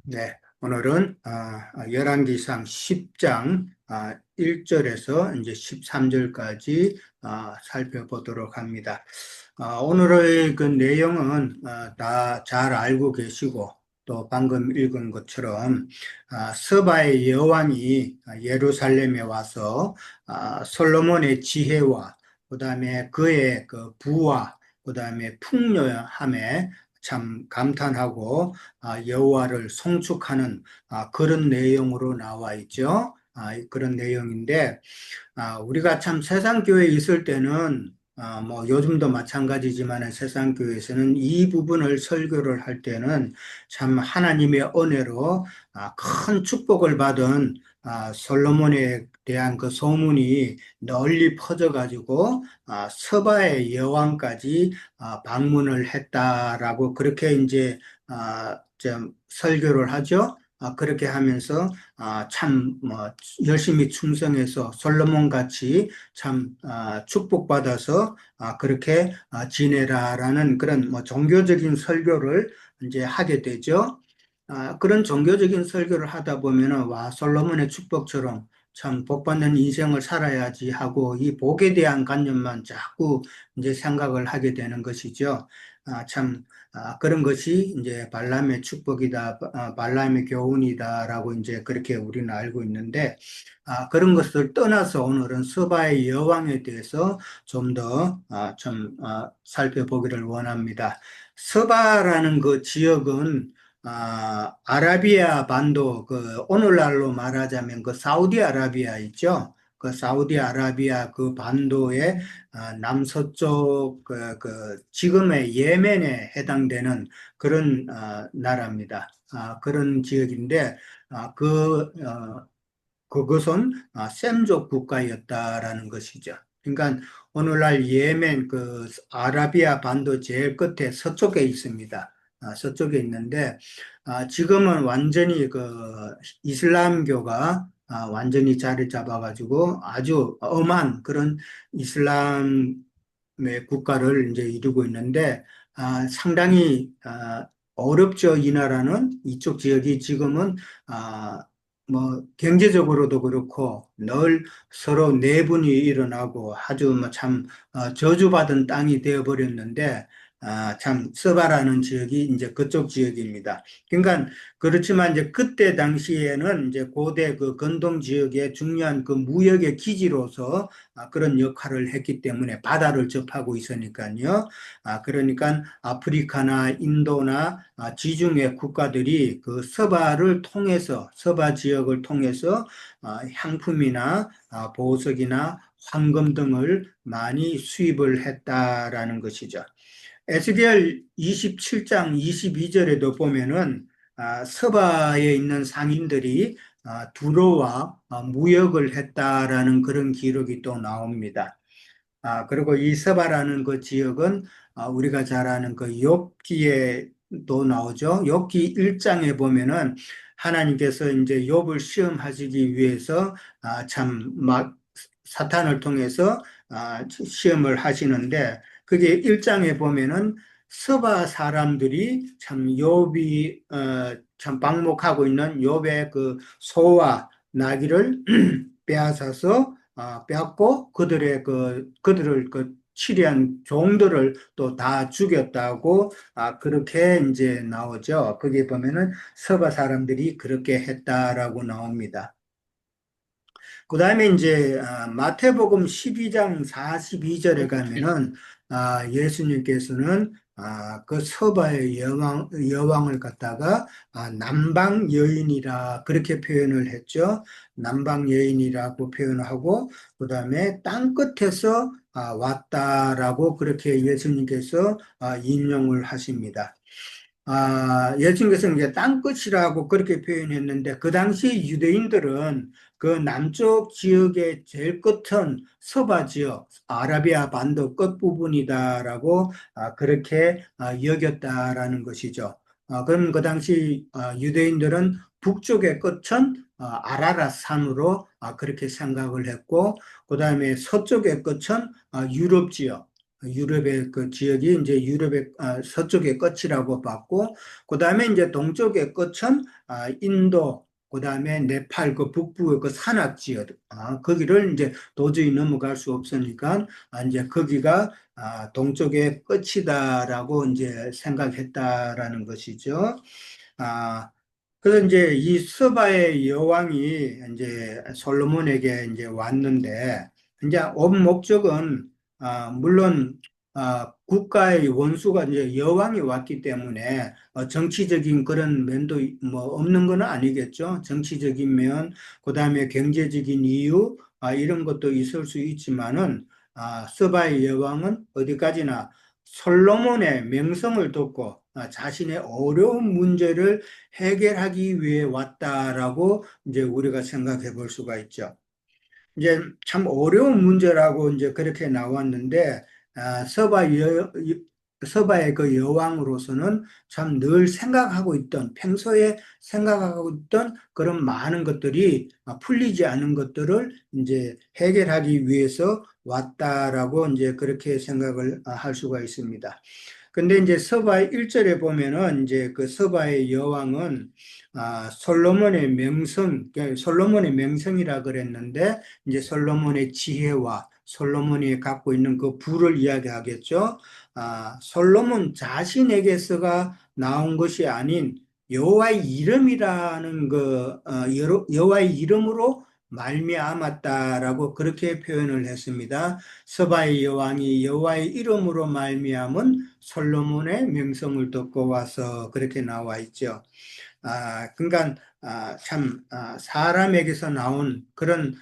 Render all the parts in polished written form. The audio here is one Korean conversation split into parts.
네, 오늘은 열왕기상 10장 1절에서 이제 13절까지 살펴보도록 합니다. 오늘의 그 내용은 다 잘 알고 계시고 또 방금 읽은 것처럼 서바의 여왕이 예루살렘에 와서 솔로몬의 지혜와 그다음에 그의 그 부와 그다음에 풍요함에 참 감탄하고 여호와를 송축하는 그런 내용으로 나와 있죠. 그런 내용인데 우리가 참 세상 교회에 있을 때는 뭐 요즘도 마찬가지지만 세상 교회에서는 이 부분을 설교를 할 때는 참 하나님의 은혜로 큰 축복을 받은 솔로몬에 대한 그 소문이 널리 퍼져가지고 서바의 여왕까지 방문을 했다라고 그렇게 이제 좀 설교를 하죠. 그렇게 하면서 참, 뭐, 열심히 충성해서 솔로몬 같이 참, 축복받아서, 그렇게 지내라라는 그런 뭐 종교적인 설교를 이제 하게 되죠. 그런 종교적인 설교를 하다 보면은, 와, 솔로몬의 축복처럼 참 복받는 인생을 살아야지 하고 이 복에 대한 관념만 자꾸 이제 생각을 하게 되는 것이죠. 참, 그런 것이 이제 발람의 축복이다, 발람의 교훈이다라고 이제 그렇게 우리는 알고 있는데, 그런 것을 떠나서 오늘은 서바의 여왕에 대해서 좀 더, 살펴보기를 원합니다. 서바라는 그 지역은, 아라비아 반도, 그, 오늘날로 말하자면 그 사우디아라비아 있죠? 그 사우디아라비아 그 반도의 남서쪽 지금의 예멘에 해당되는 그런 나라입니다. 그런 지역인데 그것은 셈족 국가였다라는 것이죠. 그러니까 오늘날 예멘 그 아라비아 반도 제일 끝에 서쪽에 있습니다. 서쪽에 있는데 지금은 완전히 그 이슬람교가 완전히 자리 잡아가지고 아주 엄한 그런 이슬람의 국가를 이제 이루고 있는데 상당히 어렵죠. 이 나라는 이쪽 지역이 지금은 뭐 경제적으로도 그렇고 늘 서로 내분이 일어나고 아주 뭐참 저주받은 땅이 되어버렸는데 참 서바라는 지역이 이제 그쪽 지역입니다. 그러니까 그렇지만 이제 그때 당시에는 이제 고대 그 건동 지역의 중요한 그 무역의 기지로서 그런 역할을 했기 때문에 바다를 접하고 있으니까요. 그러니까 아프리카나 인도나 지중해 국가들이 그 서바를 통해서 서바 지역을 통해서 향품이나 보석이나 황금 등을 많이 수입을 했다라는 것이죠. 에스겔 27장 22절에도 보면은 서바에 있는 상인들이 두로와 무역을 했다라는 그런 기록이 또 나옵니다. 그리고 이 서바라는 그 지역은 우리가 잘 아는 그 욥기에도 나오죠. 욥기 1장에 보면은 하나님께서 이제 욥을 시험하시기 위해서 참 막 사탄을 통해서 시험을 하시는데 그게 1장에 보면은 서바 사람들이 참 욥이 참 방목하고 있는 욥의 그 소와 나귀를 빼앗아서 빼앗고 그들을 그 치리한 종들을 또 다 죽였다고 그렇게 이제 나오죠. 거기에 보면은 서바 사람들이 그렇게 했다라고 나옵니다. 그 다음에 이제 마태복음 12장 42절에 가면은 예수님께서는 그 서바의 여왕을 갖다가 남방 여인이라 그렇게 표현을 했죠. 남방 여인이라고 표현하고 그 다음에 땅 끝에서 왔다라고 그렇게 예수님께서 인용을 하십니다. 예수님께서 이제 땅끝이라고 그렇게 표현했는데, 그 당시 유대인들은 그 남쪽 지역의 제일 끝은 서바 지역, 아라비아 반도 끝부분이다라고 그렇게 여겼다라는 것이죠. 그럼 그 당시 유대인들은 북쪽의 끝은 아라랏 산으로 그렇게 생각을 했고, 그 다음에 서쪽의 끝은 유럽 지역, 유럽의 그 지역이 이제 유럽의 서쪽의 끝이라고 봤고, 그 다음에 이제 동쪽의 끝은 인도, 그 다음에 네팔 그 북부의 그 산악 지역, 거기를 이제 도저히 넘어갈 수 없으니까 이제 거기가 동쪽의 끝이다라고 이제 생각했다라는 것이죠. 아, 그래서 이제 이 서바의 여왕이 이제 솔로몬에게 이제 왔는데, 이제 온 목적은, 물론, 국가의 원수가 이제 여왕이 왔기 때문에, 정치적인 그런 면도 뭐 없는 건 아니겠죠. 정치적인 면, 그 다음에 경제적인 이유, 이런 것도 있을 수 있지만은, 서바의 여왕은 어디까지나 솔로몬의 명성을 듣고 자신의 어려운 문제를 해결하기 위해 왔다라고 이제 우리가 생각해 볼 수가 있죠. 이제 참 어려운 문제라고 이제 그렇게 나왔는데, 서바의 그 여왕으로서는 참 늘 생각하고 있던, 평소에 생각하고 있던 그런 많은 것들이 풀리지 않은 것들을 이제 해결하기 위해서 왔다라고 이제 그렇게 생각을 할 수가 있습니다. 근데 이제 서바의 1절에 보면은 이제 그 서바의 여왕은 솔로몬의 명성, 그러니까 솔로몬의 명성이라 그랬는데 이제 솔로몬의 지혜와 솔로몬이 갖고 있는 그 부를 이야기하겠죠. 솔로몬 자신에게서가 나온 것이 아닌 여호와의 이름이라는 여호와의 이름으로 말미암았다라고 그렇게 표현을 했습니다. 서바의 여왕이 여호와의 이름으로 말미암은 솔로몬의 명성을 듣고 와서 그렇게 나와 있죠. 그러니까 참 사람에게서 나온 그런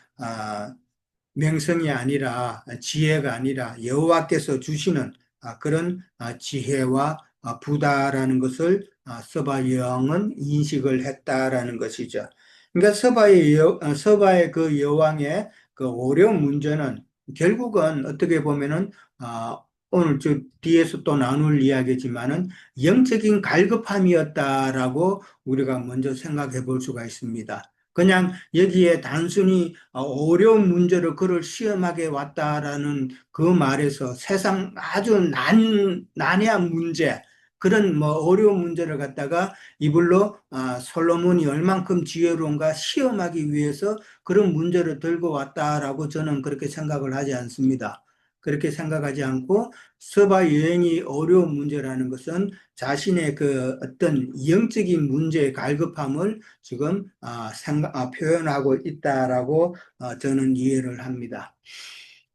명성이 아니라 지혜가 아니라 여호와께서 주시는 그런 지혜와 부다라는 것을 서바 여왕은 인식을 했다라는 것이죠. 그러니까 서바의 그 여왕의 그 어려운 문제는 결국은 어떻게 보면은 오늘 저 뒤에서 또 나눌 이야기지만은 영적인 갈급함이었다라고 우리가 먼저 생각해 볼 수가 있습니다. 그냥 여기에 단순히 어려운 문제를 그를 시험하게 왔다라는 그 말에서 세상 아주 난해한 문제, 그런 뭐 어려운 문제를 갖다가 이불로 솔로몬이 얼만큼 지혜로운가 시험하기 위해서 그런 문제를 들고 왔다라고 저는 그렇게 생각을 하지 않습니다. 그렇게 생각하지 않고 서바 여행이 어려운 문제라는 것은 자신의 그 어떤 영적인 문제의 갈급함을 지금 표현하고 있다라고 저는 이해를 합니다.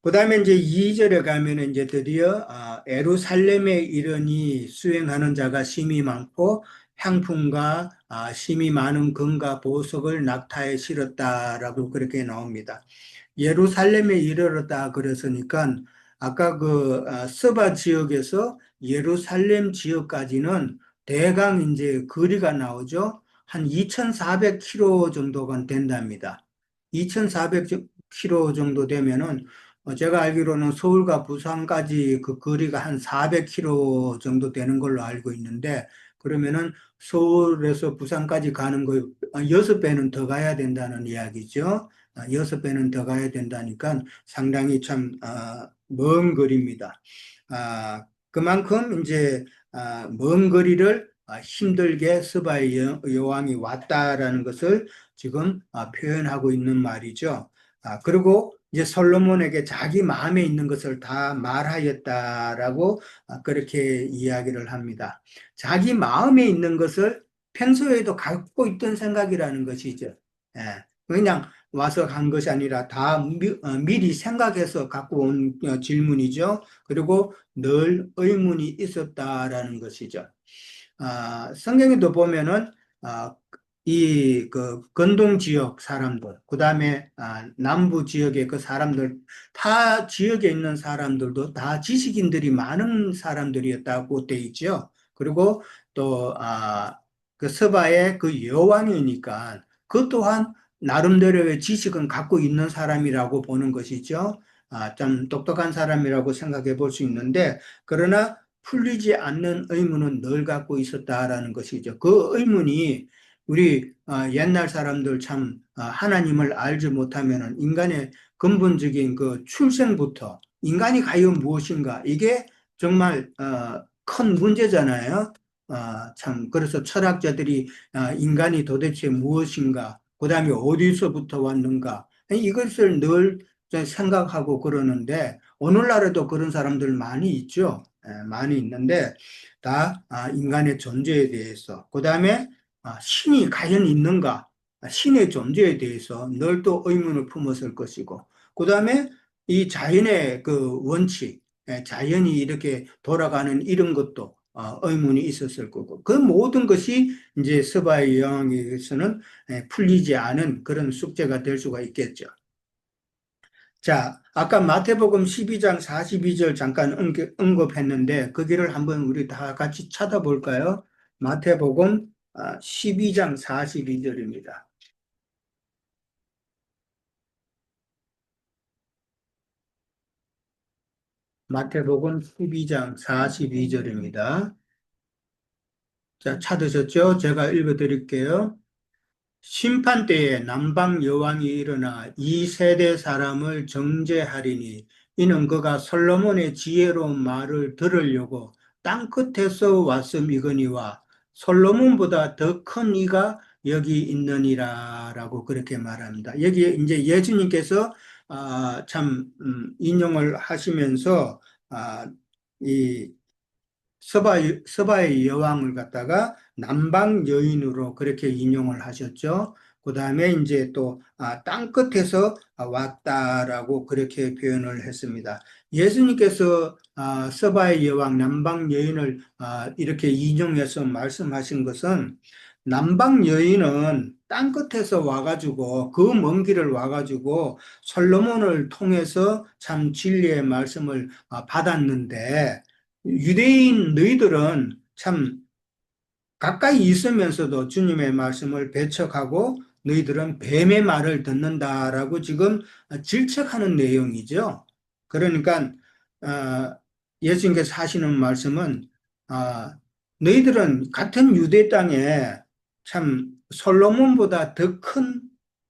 그 다음에 이제 2절에 가면 이제 드디어 예루살렘에 이르니 수행하는 자가 심히 많고 향품과 심히 많은 금과 보석을 낙타에 실었다라고 그렇게 나옵니다. 예루살렘에 이르렀다 그랬으니까 아까 그 서바 지역에서 예루살렘 지역까지는 대강 이제 거리가 나오죠. 한 2,400km 정도가 된답니다. 2,400km 정도 되면은 제가 알기로는 서울과 부산까지 그 거리가 한 400km 정도 되는 걸로 알고 있는데, 그러면은 서울에서 부산까지 가는 거 6배는 더 가야 된다는 이야기죠. 6배는 더 가야 된다니까 상당히 참 먼 거리입니다. 그만큼 이제 먼 거리를 힘들게 스바의 여왕이 왔다라는 것을 지금 표현하고 있는 말이죠. 그리고 이제 솔로몬에게 자기 마음에 있는 것을 다 말하였다라고 그렇게 이야기를 합니다. 자기 마음에 있는 것을 평소에도 갖고 있던 생각이라는 것이죠. 예. 그냥 와서 간 것이 아니라 다 미리 생각해서 갖고 온 질문이죠. 그리고 늘 의문이 있었다라는 것이죠. 성경에도 보면은 이 그 건동 지역 사람들, 그 다음에 남부 지역의 그 사람들, 타 지역에 있는 사람들도 다 지식인들이 많은 사람들이었다고 돼 있죠. 그리고 또 그 서바의 그 여왕이니까 그 또한 나름대로의 지식은 갖고 있는 사람이라고 보는 것이죠. 좀 똑똑한 사람이라고 생각해 볼 수 있는데, 그러나 풀리지 않는 의문은 늘 갖고 있었다라는 것이죠. 그 의문이 우리 옛날 사람들 참 하나님을 알지 못하면은 인간의 근본적인 그 출생부터 인간이 과연 무엇인가? 이게 정말 큰 문제잖아요. 참 그래서 철학자들이 인간이 도대체 무엇인가? 그다음에 어디서부터 왔는가? 이것을 늘 생각하고 그러는데 오늘날에도 그런 사람들 많이 있죠. 많이 있는데 다 인간의 존재에 대해서 그다음에 신이 과연 있는가? 신의 존재에 대해서 늘 또 의문을 품었을 것이고 그다음에 이 자연의 그 원칙, 자연이 이렇게 돌아가는 이런 것도 의문이 있었을 거고 그 모든 것이 이제 서바의 여왕에게서는 풀리지 않은 그런 숙제가 될 수가 있겠죠. 자, 아까 마태복음 12장 42절 잠깐 언급했는데 거기를 한번 우리 다 같이 찾아볼까요? 마태복음 12장 42절입니다. 마태복음 12장 42절입니다. 자, 찾으셨죠? 제가 읽어드릴게요. 심판 때에 남방 여왕이 일어나 이 세대 사람을 정죄하리니 이는 그가 솔로몬의 지혜로운 말을 들으려고 땅 끝에서 왔음이거니와 솔로몬보다 더 큰 이가 여기 있느니라라고 그렇게 말합니다. 여기에 이제 예수님께서 참 인용을 하시면서 아, 이 서바의 여왕을 갖다가 남방 여인으로 그렇게 인용을 하셨죠. 그 다음에 이제 또 땅 끝에서 왔다라고 그렇게 표현을 했습니다. 예수님께서 서바의 여왕 남방 여인을 이렇게 인용해서 말씀하신 것은 남방 여인은 땅 끝에서 와가지고 그 먼 길을 와가지고 솔로몬을 통해서 참 진리의 말씀을 받았는데 유대인 너희들은 참 가까이 있으면서도 주님의 말씀을 배척하고 너희들은 뱀의 말을 듣는다라고 지금 질책하는 내용이죠. 그러니까 어, 예수님께서 하시는 말씀은 너희들은 같은 유대 땅에 참 솔로몬보다 더 큰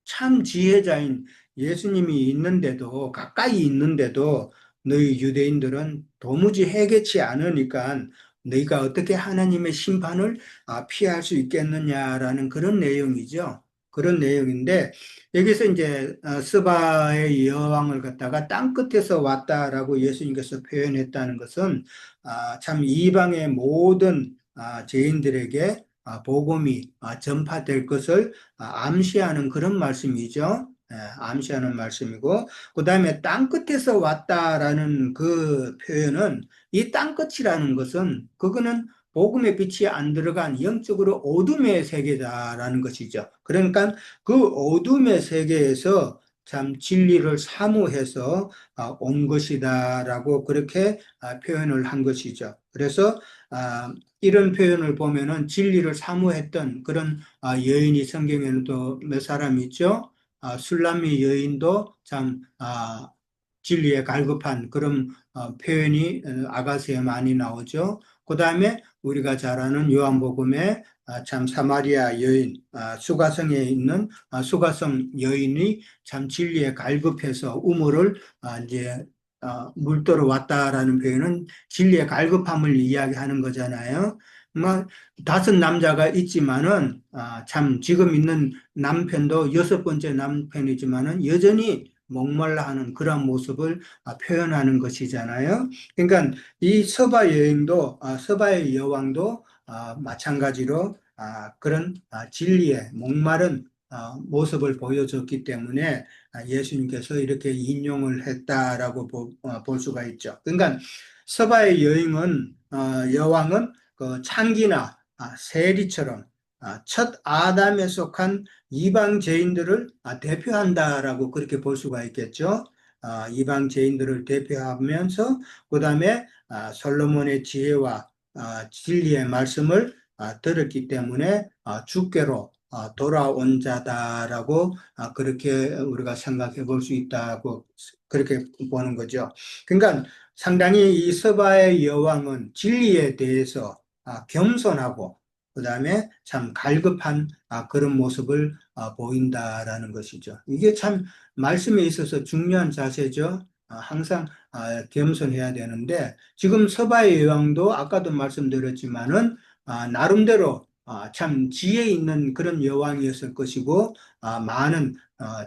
참 지혜자인 예수님이 있는데도 가까이 있는데도 너희 유대인들은 도무지 해결치 않으니까 너희가 어떻게 하나님의 심판을 피할 수 있겠느냐라는 그런 내용이죠. 그런 내용인데 여기서 이제 스바의 여왕을 갖다가 땅 끝에서 왔다라고 예수님께서 표현했다는 것은 참 이방의 모든 죄인들에게 복음이 전파될 것을 암시하는 그런 말씀이죠. 암시하는 말씀이고 그다음에 땅 끝에서 왔다라는 그 표현은 이 땅끝이라는 것은 그거는 복음의 빛이 안 들어간 영적으로 어둠의 세계다라는 것이죠. 그러니까 그 어둠의 세계에서 참 진리를 사모해서 온 것이다라고 그렇게 표현을 한 것이죠. 그래서 이런 표현을 보면은 진리를 사모했던 그런 여인이 성경에는 또 몇 사람 있죠. 술람미 여인도 참 진리에 갈급한 그런 표현이 아가서에 많이 나오죠. 그 다음에 우리가 잘 아는 요한복음에 참 사마리아 여인, 수가성에 있는 수가성 여인이 참 진리에 갈급해서 우물을 이제 물도로 왔다라는 표현은 진리의 갈급함을 이야기하는 거잖아요. 뭐 다섯 남자가 있지만은 참 지금 있는 남편도 여섯 번째 남편이지만은 여전히 목말라 하는 그런 모습을 표현하는 것이잖아요. 그러니까 이 서바 여행도, 서바의 여왕도 마찬가지로 그런 진리의 목마른 모습을 보여줬기 때문에 예수님께서 이렇게 인용을 했다라고 볼 수가 있죠. 그러니까 서바의 여왕은 그 창기나 세리처럼 첫 아담에 속한 이방 죄인들을 대표한다라고 그렇게 볼 수가 있겠죠. 이방 죄인들을 대표하면서 그다음에 솔로몬의 지혜와 진리의 말씀을 들었기 때문에 주께로 돌아온 자다라고 그렇게 우리가 생각해 볼 수 있다고 그렇게 보는 거죠. 그러니까 상당히 이 서바의 여왕은 진리에 대해서 겸손하고 그다음에 참 갈급한 그런 모습을 보인다라는 것이죠. 이게 참 말씀에 있어서 중요한 자세죠. 항상 겸손해야 되는데 지금 서바의 여왕도 아까도 말씀드렸지만은 나름대로 참 지혜 있는 그런 여왕이었을 것이고 많은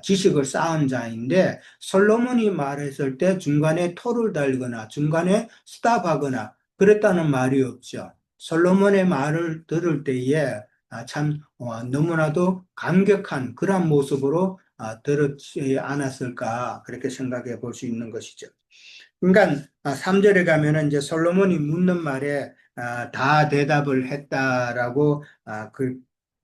지식을 쌓은 자인데 솔로몬이 말했을 때 중간에 토를 달거나 중간에 스탑하거나 그랬다는 말이 없죠. 솔로몬의 말을 들을 때에 참 너무나도 감격한 그런 모습으로 들었지 않았을까 그렇게 생각해 볼 수 있는 것이죠. 그러니까 3절에 가면은 이제 솔로몬이 묻는 말에 다 대답을 했다라고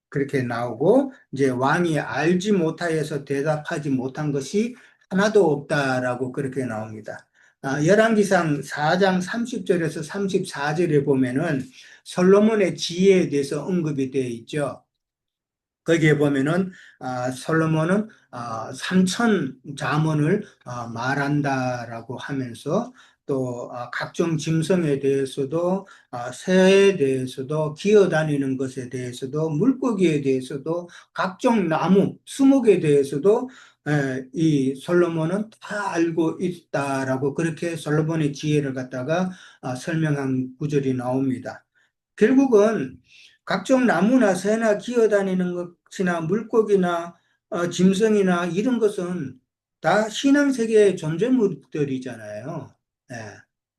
그렇게 나오고 이제 왕이 알지 못하여서 대답하지 못한 것이 하나도 없다라고 그렇게 나옵니다. 열왕기상 4장 30절에서 34절에 보면은 솔로몬의 지혜에 대해서 언급이 되어 있죠. 거기에 보면은 솔로몬은 삼천 자문을 말한다라고 하면서 또 각종 짐승에 대해서도 새에 대해서도 기어다니는 것에 대해서도 물고기에 대해서도 각종 나무, 수목에 대해서도 이 솔로몬은 다 알고 있다라고 그렇게 솔로몬의 지혜를 갖다가 설명한 구절이 나옵니다. 결국은 각종 나무나 새나 기어다니는 것이나 물고기나 짐승이나 이런 것은 다 신앙세계의 존재물들이잖아요. 예.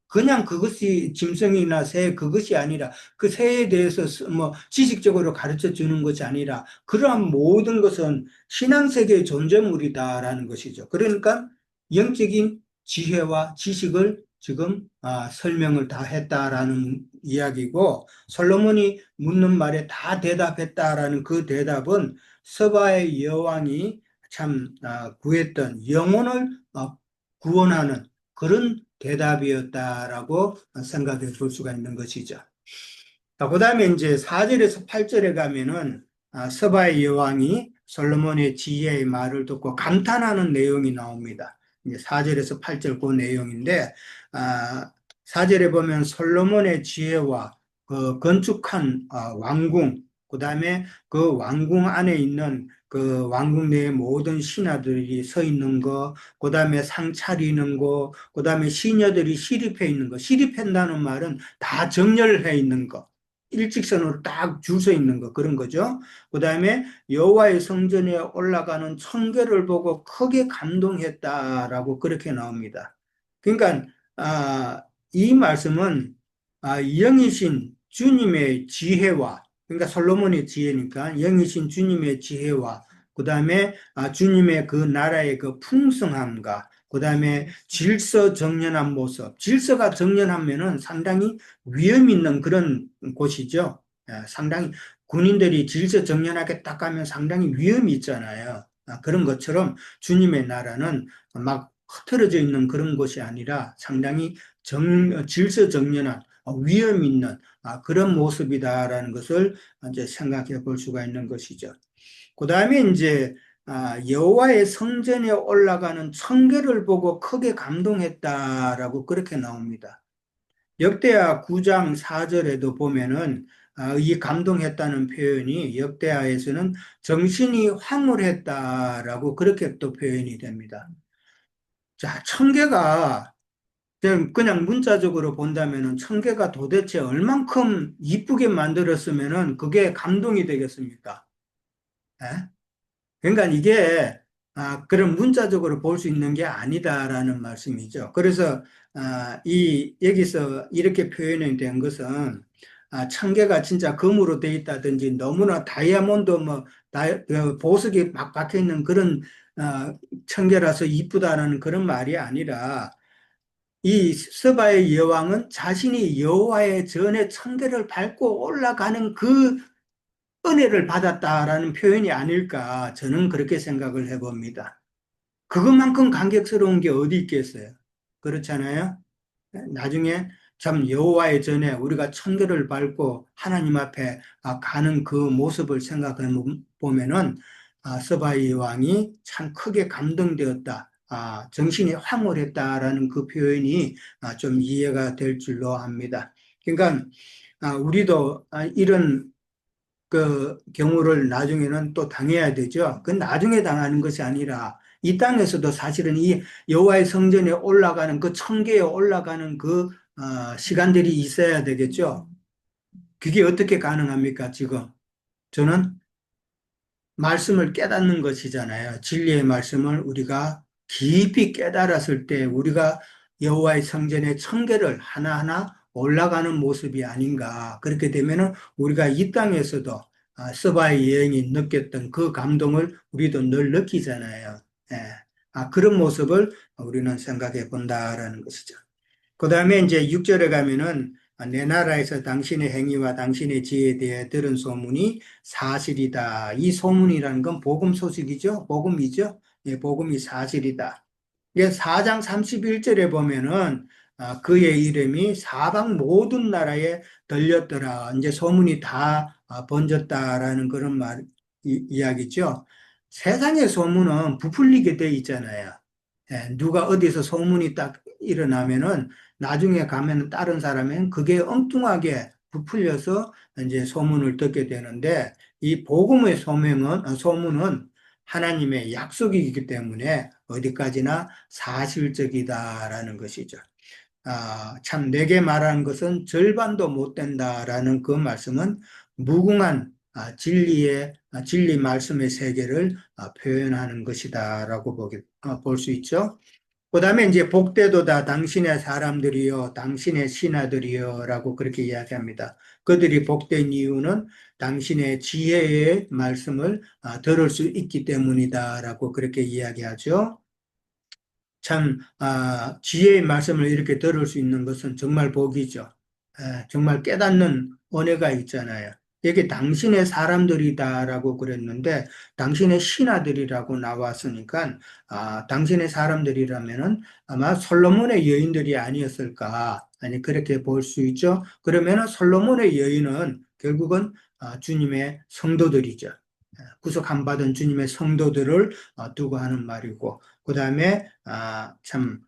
그냥 그것이 짐승이나 새 그것이 아니라 그 새에 대해서 뭐 지식적으로 가르쳐 주는 것이 아니라 그러한 모든 것은 신앙세계의 존재물이다라는 것이죠. 그러니까 영적인 지혜와 지식을 지금 설명을 다 했다라는 이야기고 솔로몬이 묻는 말에 다 대답했다라는 그 대답은 서바의 여왕이 참 구했던 영혼을 구원하는 그런 대답이었다라고 생각해 볼 수가 있는 것이죠. 그 다음에 이제 4절에서 8절에 가면은 서바의 여왕이 솔로몬의 지혜의 말을 듣고 감탄하는 내용이 나옵니다. 이제 4절에서 8절 그 내용인데 4절에 보면 솔로몬의 지혜와 그 건축한 왕궁, 그 다음에 그 왕궁 안에 있는 그 왕궁 내의 모든 신하들이 서 있는 거, 그 다음에 상 차리는 거, 그 다음에 시녀들이 시립해 있는 거. 시립한다는 말은 다 정렬해 있는 거. 일직선으로 딱 줄 서 있는 거 그런 거죠. 그 다음에 여호와의 성전에 올라가는 청결을 보고 크게 감동했다라고 그렇게 나옵니다. 그러니까 이 말씀은 영이신 주님의 지혜와 그러니까 솔로몬의 지혜니까 영이신 주님의 지혜와 그 다음에 주님의 그 나라의 그 풍성함과 그 다음에 질서 정연한 모습. 질서가 정연하면은 상당히 위험 있는 그런 곳이죠. 상당히 군인들이 질서 정연하게 딱 가면 상당히 위험이 있잖아요. 그런 것처럼 주님의 나라는 막 흐트러져 있는 그런 곳이 아니라 상당히 질서 정연한 위험 있는 그런 모습이다라는 것을 이제 생각해 볼 수가 있는 것이죠. 그 다음에 이제 여호와의 성전에 올라가는 청결을 보고 크게 감동했다라고 그렇게 나옵니다. 역대하 9장 4절에도 보면은 이 감동했다는 표현이 역대하에서는 정신이 황홀했다라고 그렇게 또 표현이 됩니다. 자, 청개가 그냥 문자적으로 본다면은 청개가 도대체 얼만큼 이쁘게 만들었으면은 그게 감동이 되겠습니까? 예? 그러니까 이게 그런 문자적으로 볼 수 있는 게 아니다라는 말씀이죠. 그래서 이 여기서 이렇게 표현이 된 것은 청개가 진짜 금으로 돼 있다든지 너무나 다이아몬드 뭐 보석이 막 박혀 있는 그런 청개라서 이쁘다라는 그런 말이 아니라 이 스바의 여왕은 자신이 여호와의 전에 청개를 밟고 올라가는 그 은혜를 받았다라는 표현이 아닐까 저는 그렇게 생각을 해봅니다. 그것만큼 감격스러운 게 어디 있겠어요? 그렇잖아요? 나중에 참 여호와의 전에 우리가 천결을 밟고 하나님 앞에 가는 그 모습을 생각해 보면은 서바이 왕이 참 크게 감동되었다. 정신이 황홀했다라는 그 표현이 좀 이해가 될 줄로 압니다. 그러니까 우리도 이런 그 경우를 나중에는 또 당해야 되죠. 그건 나중에 당하는 것이 아니라 이 땅에서도 사실은 이 여호와의 성전에 올라가는 그 청계에 올라가는 그 시간들이 있어야 되겠죠. 그게 어떻게 가능합니까, 지금? 저는 말씀을 깨닫는 것이잖아요. 진리의 말씀을 우리가 깊이 깨달았을 때 우리가 여호와의 성전의 청계를 하나하나 올라가는 모습이 아닌가. 그렇게 되면은 우리가 이 땅에서도 서바의 여행이 느꼈던 그 감동을 우리도 늘 느끼잖아요. 예. 그런 모습을 우리는 생각해 본다라는 것이죠. 그 다음에 이제 6절에 가면은 내 나라에서 당신의 행위와 당신의 지혜에 대해 들은 소문이 사실이다. 이 소문이라는 건 복음 소식이죠. 복음이죠. 예, 복음이 사실이다. 이게 4장 31절에 보면은 그의 이름이 사방 모든 나라에 들렸더라. 이제 소문이 다 번졌다라는 그런 이야기죠. 세상의 소문은 부풀리게 돼 있잖아요. 예, 누가 어디서 소문이 딱 일어나면은 나중에 가면은 다른 사람은 그게 엉뚱하게 부풀려서 이제 소문을 듣게 되는데 이 복음의 소문은 하나님의 약속이기 때문에 어디까지나 사실적이다라는 것이죠. 참 내게 말하는 것은 절반도 못 된다라는 그 말씀은 무궁한 진리 말씀의 세계를 표현하는 것이다라고 볼 수 있죠. 그 다음에 이제 복되도다 당신의 사람들이요, 당신의 신하들이요, 라고 그렇게 이야기합니다. 그들이 복된 이유는 당신의 지혜의 말씀을 들을 수 있기 때문이다, 라고 그렇게 이야기하죠. 참, 지혜의 말씀을 이렇게 들을 수 있는 것은 정말 복이죠. 정말 깨닫는 은혜가 있잖아요. 이게 당신의 사람들이다라고 그랬는데, 당신의 신하들이라고 나왔으니까, 당신의 사람들이라면은 아마 솔로몬의 여인들이 아니었을까. 아니, 그렇게 볼 수 있죠. 그러면은 솔로몬의 여인은 결국은 주님의 성도들이죠. 구속함 받은 주님의 성도들을 두고 하는 말이고, 그 다음에 참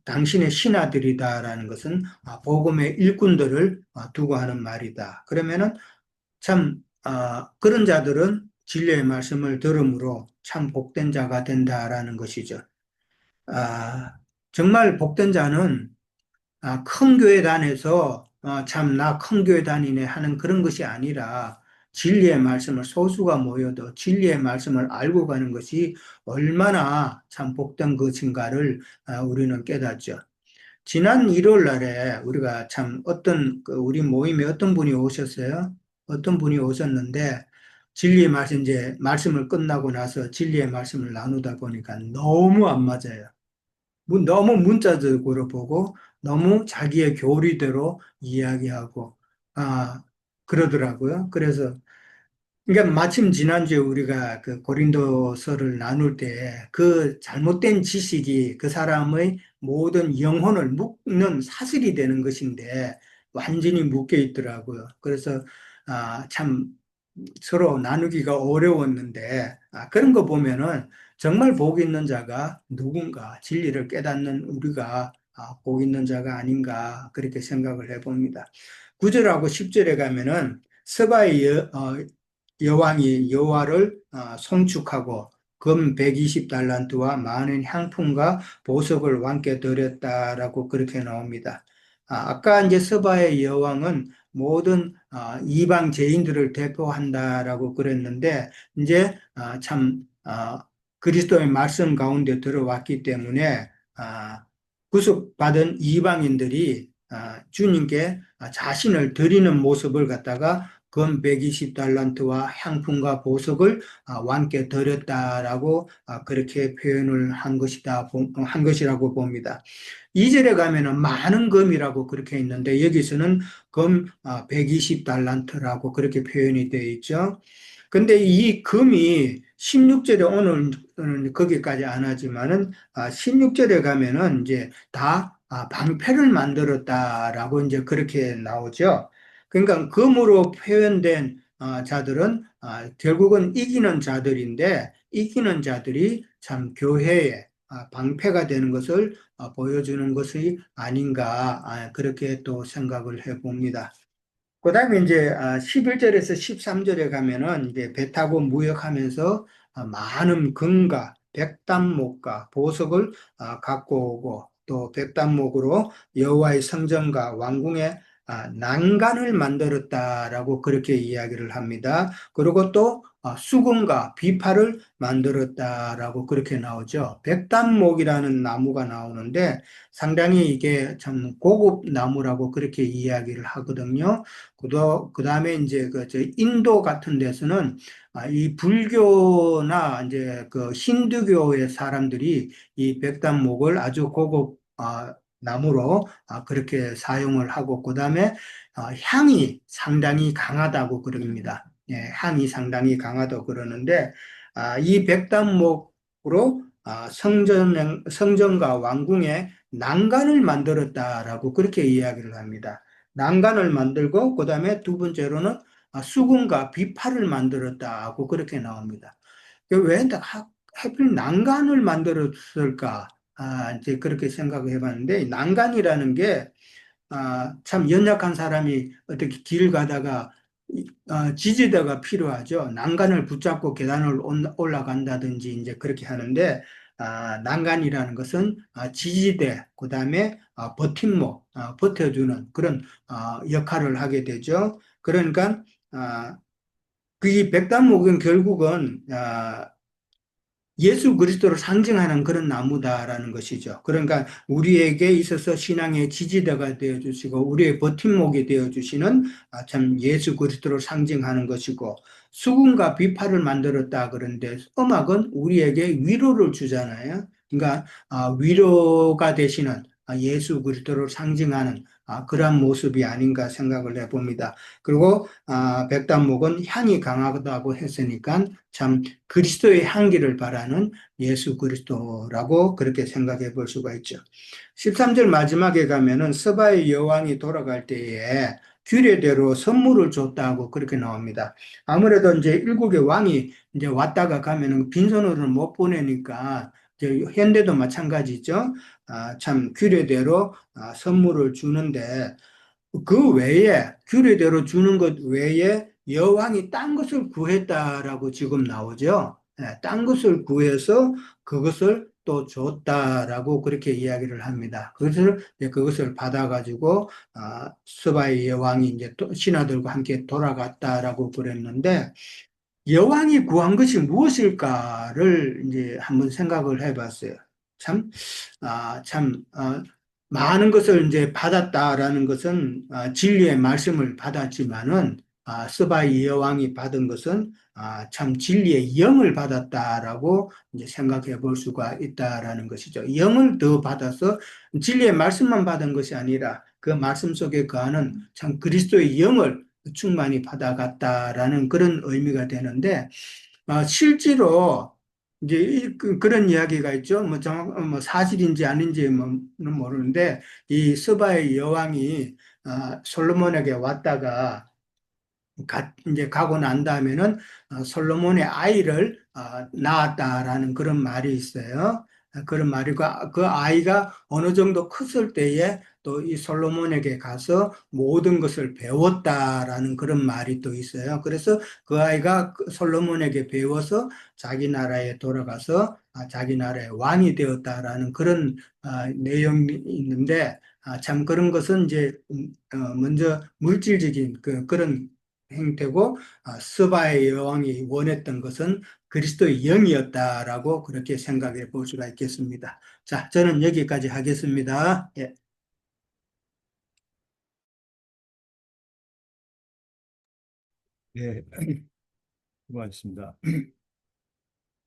당신의 신하들이다라는 것은 복음의 일꾼들을 두고 하는 말이다. 그러면은 참 그런 자들은 진리의 말씀을 들음으로 참 복된 자가 된다라는 것이죠. 정말 복된 자는 큰 교회 다녀서 참 나 큰 교회 다니네 하는 그런 것이 아니라 진리의 말씀을 소수가 모여도 진리의 말씀을 알고 가는 것이 얼마나 참 복된 것인가를 우리는 깨닫죠. 지난 일요일 날에 우리가 참 우리 모임에 어떤 분이 오셨어요? 어떤 분이 오셨는데 진리의 말씀 이제 말씀을 끝나고 나서 진리의 말씀을 나누다 보니까 너무 안 맞아요. 너무 문자적으로 보고 너무 자기의 교리대로 이야기하고 그러더라고요. 그래서 그러니까 마침 지난주에 우리가 그 고린도서를 나눌 때 그 잘못된 지식이 그 사람의 모든 영혼을 묶는 사슬이 되는 것인데 완전히 묶여 있더라고요. 그래서 참 서로 나누기가 어려웠는데 그런 거 보면은 정말 복 있는 자가 누군가 진리를 깨닫는 우리가 복 있는 자가 아닌가 그렇게 생각을 해봅니다. 9절하고 10절에 가면은 서바의 여왕이 여호와를 송축하고 금 120달란트와 많은 향품과 보석을 왕께 드렸다라고 그렇게 나옵니다. 아까 이제 서바의 여왕은 모든 이방 죄인들을 대표한다라고 그랬는데 이제 참 그리스도의 말씀 가운데 들어왔기 때문에 구속받은 이방인들이 주님께 자신을 드리는 모습을 갖다가 금 120달란트와 향품과 보석을 왕께 드렸다라고 그렇게 표현을 한 것이라고 봅니다. 2절에 가면은 많은 금이라고 그렇게 있는데 여기서는 금 120달란트라고 그렇게 표현이 되어 있죠. 근데 이 금이 16절에 오늘은 거기까지 안 하지만은 16절에 가면은 이제 다 방패를 만들었다라고 이제 그렇게 나오죠. 그러니까 금으로 표현된 자들은 결국은 이기는 자들인데 이기는 자들이 참 교회에 방패가 되는 것을 보여주는 것이 아닌가 그렇게 또 생각을 해봅니다. 그다음에 이제 11절에서 13절에 가면은 이제 배 타고 무역하면서 많은 금과 백단목과 보석을 갖고 오고 또 백단목으로 여호와의 성전과 왕궁의 난간을 만들었다라고 그렇게 이야기를 합니다. 그리고 또 수금과 비파를 만들었다라고 그렇게 나오죠. 백단목이라는 나무가 나오는데 상당히 이게 참 고급 나무라고 그렇게 이야기를 하거든요. 그다음에 이제 저 인도 같은 데서는 이 불교나 이제 그 힌두교의 사람들이 이 백단목을 아주 고급 나무로 그렇게 사용을 하고 그다음에 향이 상당히 강하다고 그럽니다. 예, 향이 상당히 강하다고 그러는데 이 백단목으로 성전과 왕궁의 난간을 만들었다라고 그렇게 이야기를 합니다. 난간을 만들고 그다음에 두 번째로는 수금과 비파를 만들었다고 그렇게 나옵니다. 왜 하필 난간을 만들었을까? 이제 그렇게 생각을 해봤는데 난간이라는 게 참 연약한 사람이 어떻게 길 가다가 지지대가 필요하죠. 난간을 붙잡고 계단을 올라간다든지 이제 그렇게 하는데 난간이라는 것은 지지대, 그다음에 버팀목, 버텨주는 그런 역할을 하게 되죠. 그러니까 그 백단목은 결국은 예수 그리스도를 상징하는 그런 나무다라는 것이죠. 그러니까 우리에게 있어서 신앙의 지지대가 되어 주시고 우리의 버팀목이 되어 주시는 참 예수 그리스도를 상징하는 것이고 수금과 비파를 만들었다 그런데 음악은 우리에게 위로를 주잖아요. 그러니까 위로가 되시는 예수 그리스도를 상징하는 그러한 모습이 아닌가 생각을 해봅니다. 그리고 백단목은 향이 강하다고 했으니까 참 그리스도의 향기를 바라는 예수 그리스도라고 그렇게 생각해 볼 수가 있죠. 13절 마지막에 가면은 서바의 여왕이 돌아갈 때에 규례대로 선물을 줬다고 그렇게 나옵니다. 아무래도 이제 일국의 왕이 이제 왔다가 가면은 빈손으로는 못 보내니까 이제 현대도 마찬가지죠. 참 규례대로 선물을 주는데 그 외에 규례대로 주는 것 외에 여왕이 딴 것을 구했다라고 지금 나오죠. 딴 것을 구해서 그것을 또 줬다라고 그렇게 이야기를 합니다. 그것을 받아가지고 스바의 여왕이 이제 신하들과 함께 돌아갔다라고 그랬는데 여왕이 구한 것이 무엇일까를 이제 한번 생각을 해봤어요. 참, 많은 것을 이제 받았다라는 것은 진리의 말씀을 받았지만은 스바이 여왕이 받은 것은 참 진리의 영을 받았다라고 이제 생각해 볼 수가 있다라는 것이죠. 영을 더 받아서 진리의 말씀만 받은 것이 아니라 그 말씀 속에 거하는 참 그리스도의 영을 충만히 받아갔다라는 그런 의미가 되는데 실제로 이제 그런 이야기가 있죠. 뭐 뭐 사실인지 아닌지는 모르는데 이 스바의 여왕이 솔로몬에게 왔다가 이제 가고 난 다음에는 솔로몬의 아이를 낳았다라는 그런 말이 있어요. 그런 말이고 그 아이가 어느 정도 컸을 때에 또 이 솔로몬에게 가서 모든 것을 배웠다라는 그런 말이 또 있어요. 그래서 그 아이가 솔로몬에게 배워서 자기 나라에 돌아가서 자기 나라의 왕이 되었다라는 그런 내용이 있는데 참 그런 것은 이제 먼저 물질적인 그런 행태고 스바의 여왕이 원했던 것은 그리스도의 영이었다라고 그렇게 생각해 볼 수가 있겠습니다. 자, 저는 여기까지 하겠습니다. 예. 예, 수고하셨습니다.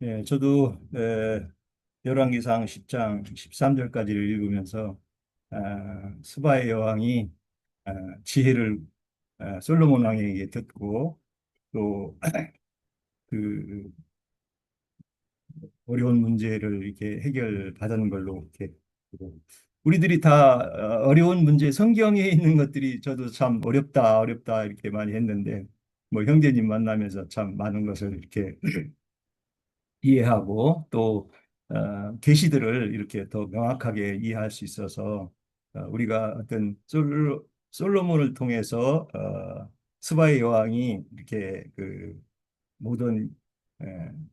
예, 저도 열왕기상 10장 13절까지를 읽으면서 스바의 여왕이 지혜를 솔로몬 왕에게 듣고 또 그 어려운 문제를 이렇게 해결받는 걸로 이렇게 보고, 우리들이 다 어려운 문제, 성경에 있는 것들이 저도 참 어렵다 어렵다 이렇게 많이 했는데 뭐 형제님 만나면서 참 많은 것을 이렇게 이해하고 또 계시들을 이렇게 더 명확하게 이해할 수 있어서 우리가 어떤 솔로몬을 통해서 스바의 여왕이 이렇게 그 모든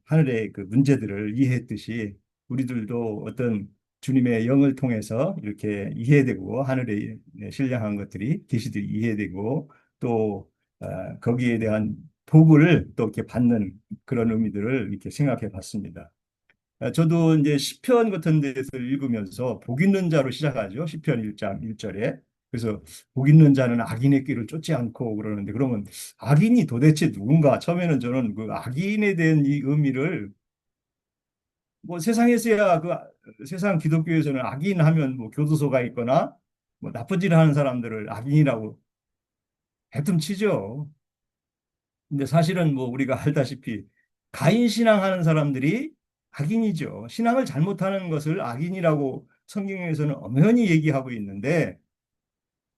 하늘의 그 문제들을 이해했듯이 우리들도 어떤 주님의 영을 통해서 이렇게 이해되고 하늘에 신령한 것들이 계시들이 이해되고 또 거기에 대한 복을 또 이렇게 받는 그런 의미들을 이렇게 생각해 봤습니다. 저도 이제 시편 같은 데서 읽으면서 복 있는 자로 시작하죠. 시편 1장 1절에. 그래서 복 있는 자는 악인의 길을 쫓지 않고 그러는데 그러면 악인이 도대체 누군가? 처음에는 저는 그 악인에 대한 이 의미를 뭐 세상에서야 세상 기독교에서는 악인 하면 뭐 교도소가 있거나 뭐 나쁜 짓을 하는 사람들을 악인이라고 대뜸 치죠. 근데 사실은 뭐 우리가 알다시피 가인 신앙하는 사람들이 악인이죠. 신앙을 잘못하는 것을 악인이라고 성경에서는 엄연히 얘기하고 있는데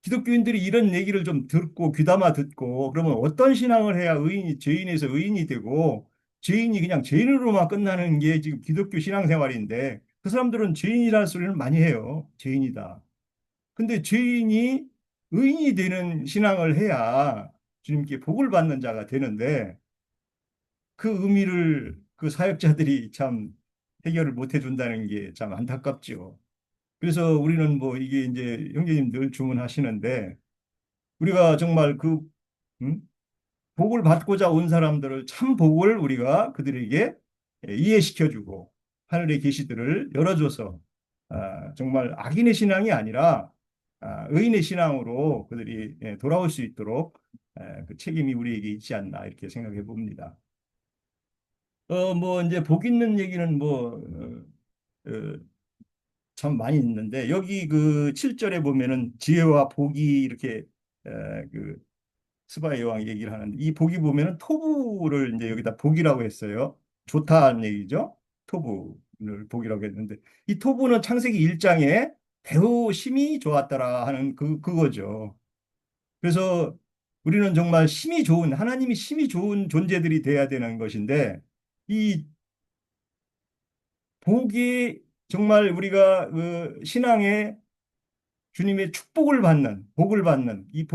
기독교인들이 이런 얘기를 좀 듣고 귀담아 듣고 그러면 어떤 신앙을 해야 의인이 죄인에서 의인이 되고 죄인이 그냥 죄인으로만 끝나는 게 지금 기독교 신앙생활인데 그 사람들은 죄인이라는 소리를 많이 해요. 죄인이다. 근데 죄인이 의인이 되는 신앙을 해야 주님께 복을 받는 자가 되는데 그 의미를 그 사역자들이 참 해결을 못 해준다는 게 참 안타깝죠. 그래서 우리는 뭐 이게 이제 형제님 늘 주문하시는데 우리가 정말 음? 복을 받고자 온 사람들을 참 복을 우리가 그들에게 이해시켜주고 하늘의 계시들을 열어줘서 정말 악인의 신앙이 아니라 의인의 신앙으로 그들이 돌아올 수 있도록 그 책임이 우리에게 있지 않나 이렇게 생각해 봅니다. 뭐 이제 복 있는 얘기는 뭐 참 많이 있는데 여기 그 7절에 보면은 지혜와 복이 이렇게 그 스바의 여왕 얘기를 하는데 이 복이 보면은 토부를 이제 여기다 복이라고 했어요. 좋다는 얘기죠. 토부를 복이라고 했는데 이 토부는 창세기 1장에 배우 심이 좋았더라 하는 그거죠. 그래서 우리는 정말 심이 좋은 하나님이 심이 좋은 존재들이 돼야 되는 것인데 이 복이 정말 우리가 그 신앙의 주님의 축복을 받는, 복을 받는 이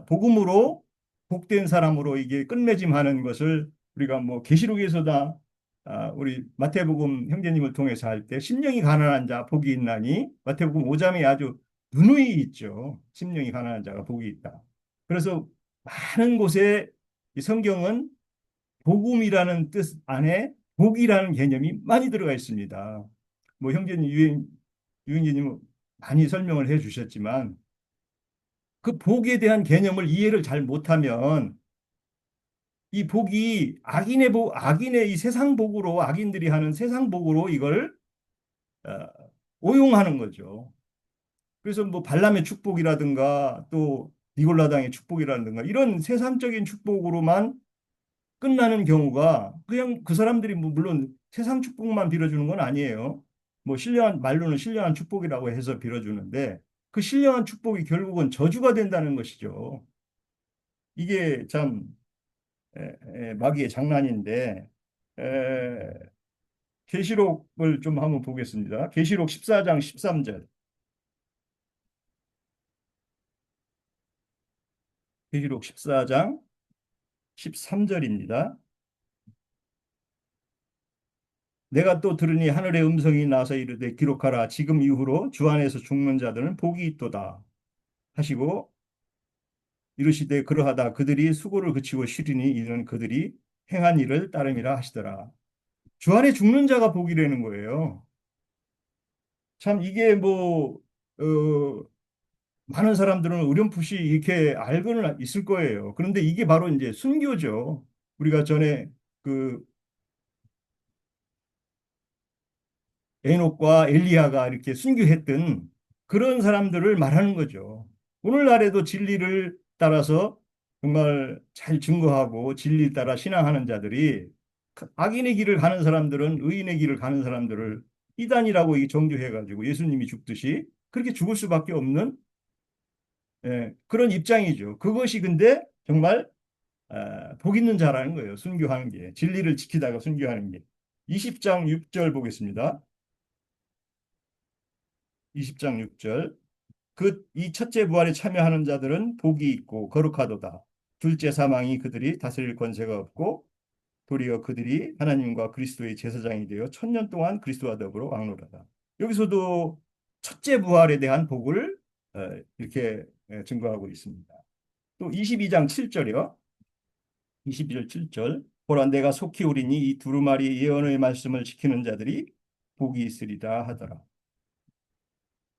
복음으로 복된 사람으로 이게 끝맺음하는 것을 우리가 뭐 계시록에서다 우리 마태복음 형제님을 통해서 할 때 심령이 가난한 자 복이 있나니 마태복음 5장에 아주 누누이 있죠. 심령이 가난한 자가 복이 있다. 그래서 많은 곳에 이 성경은 복음이라는 뜻 안에 복이라는 개념이 많이 들어가 있습니다. 뭐 형제님 유형제님 많이 설명을 해 주셨지만 그 복에 대한 개념을 이해를 잘 못하면 이 복이 악인의 이 세상 복으로 악인들이 하는 세상 복으로 이걸 어, 오용하는 거죠. 그래서 뭐 발람의 축복이라든가 또 니골라당의 축복이라든가 이런 세상적인 축복으로만 끝나는 경우가 그냥 그 사람들이 뭐 물론 세상 축복만 빌어주는 건 아니에요. 뭐 신령한 말로는 신령한 축복이라고 해서 빌어주는데 그 신령한 축복이 결국은 저주가 된다는 것이죠. 이게 참 마귀의 장난인데 에, 계시록을 좀 한번 보겠습니다. 계시록 14장 13절. 계시록 14장 13절입니다. 내가 또 들으니 하늘의 음성이 나서 이르되 기록하라 지금 이후로 주 안에서 죽는 자들은 복이 있도다 하시고 이르시되 그러하다 그들이 수고를 그치고 쉬리니 이는 그들이 행한 일을 따름이라 하시더라. 주 안에 죽는 자가 복이라는 거예요. 참 이게 뭐 많은 사람들은 어렴풋이 이렇게 알고는 있을 거예요. 그런데 이게 바로 이제 순교죠. 우리가 전에 그 에녹과 엘리야가 이렇게 순교했던 그런 사람들을 말하는 거죠. 오늘날에도 진리를 따라서 정말 잘 증거하고 진리를 따라 신앙하는 자들이 악인의 길을 가는 사람들은 의인의 길을 가는 사람들을 이단이라고 정죄해가지고 예수님이 죽듯이 그렇게 죽을 수밖에 없는 그런 입장이죠. 그것이 근데 정말 복 있는 자라는 거예요. 순교하는 게. 진리를 지키다가 순교하는 게. 20장 6절 보겠습니다. 20장 6절. 이 첫째 부활에 참여하는 자들은 복이 있고 거룩하도다. 둘째 사망이 그들이 다스릴 권세가 없고 도리어 그들이 하나님과 그리스도의 제사장이 되어 천년 동안 그리스도와 더불어 왕노라다. 여기서도 첫째 부활에 대한 복을 이렇게 증거하고 있습니다. 또 22장 7절이요. 22절 7절. 보라 내가 속히 오리니 이 두루마리 예언의 말씀을 지키는 자들이 복이 있으리라 하더라.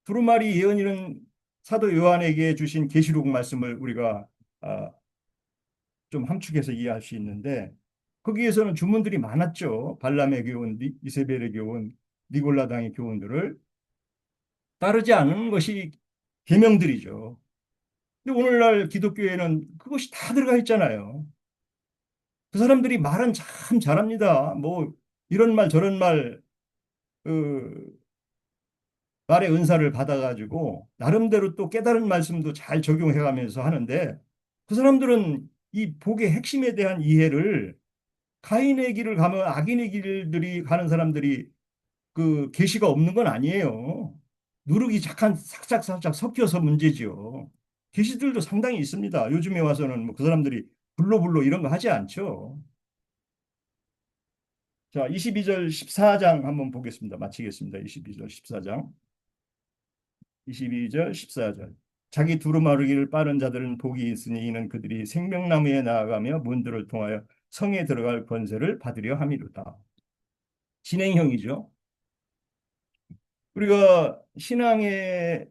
두루마리 예언이는 사도 요한에게 주신 계시록 말씀을 우리가 아, 좀 함축해서 이해할 수 있는데 거기에서는 주문들이 많았죠. 발람의 교훈, 이세벨의 교훈, 니골라당의 교훈들을 따르지 않는 것이 계명들이죠. 근데 오늘날 기독교에는 그것이 다 들어가 있잖아요. 그 사람들이 말은 참 잘합니다. 뭐 이런 말 저런 말, 그 말의 은사를 받아가지고 나름대로 또 깨달은 말씀도 잘 적용해가면서 하는데 그 사람들은 이 복의 핵심에 대한 이해를 가인의 길을 가면 악인의 길들이 가는 사람들이 그 계시가 없는 건 아니에요. 누룩이 잠깐 살짝살짝 섞여서 문제지요. 계시들도 상당히 있습니다. 요즘에 와서는 뭐 그 사람들이 불로불로 이런 거 하지 않죠. 자, 22절 14장 한번 보겠습니다. 마치겠습니다. 22절 14장. 22절 14절. 자기 두루마르기를 빠른 자들은 복이 있으니 이는 그들이 생명나무에 나아가며 문들을 통하여 성에 들어갈 권세를 받으려 함이로다. 진행형이죠. 우리가 신앙의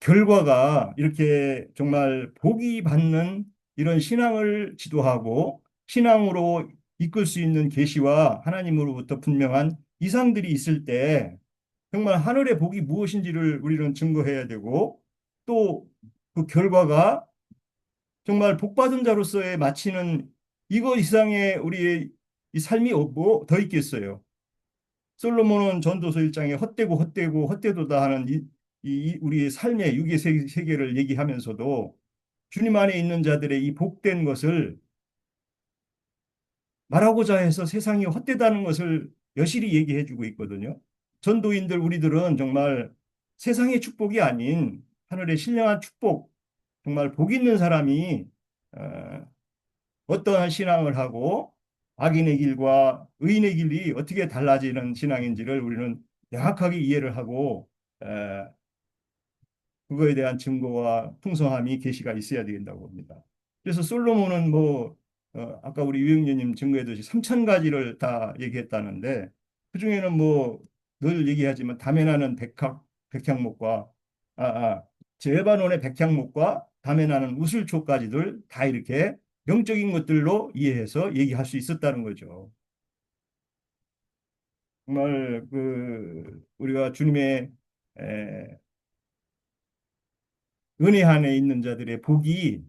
결과가 이렇게 정말 복이 받는 이런 신앙을 지도하고 신앙으로 이끌 수 있는 계시와 하나님으로부터 분명한 이상들이 있을 때 정말 하늘의 복이 무엇인지를 우리는 증거해야 되고 또 그 결과가 정말 복받은 자로서의 마치는 이거 이상의 우리의 이 삶이 뭐 더 있겠어요. 솔로몬은 전도서 1장에 헛되고 헛되고 헛되도다 하는 우리의 삶의 육의 세계를 얘기하면서도 주님 안에 있는 자들의 이 복된 것을 말하고자 해서 세상이 헛되다는 것을 여실히 얘기해 주고 있거든요. 전도인들 우리들은 정말 세상의 축복이 아닌 하늘의 신령한 축복, 정말 복 있는 사람이 어, 어떠한 신앙을 하고 악인의 길과 의인의 길이 어떻게 달라지는 신앙인지를 우리는 명확하게 이해를 하고 그거에 대한 증거와 풍성함이 계시가 있어야 된다고 봅니다. 그래서 솔로몬은 뭐 아까 우리 유영재님 증거했듯이 3천 가지를 다 얘기했다는데 그중에는 뭐 늘 얘기하지만 담에 나는 백향목과 제 레바논의 백향목과 담에 나는 우슬초까지들 다 이렇게 영적인 것들로 이해해서 얘기할 수 있었다는 거죠. 정말 그 우리가 주님의 은혜 안에 있는 자들의 복이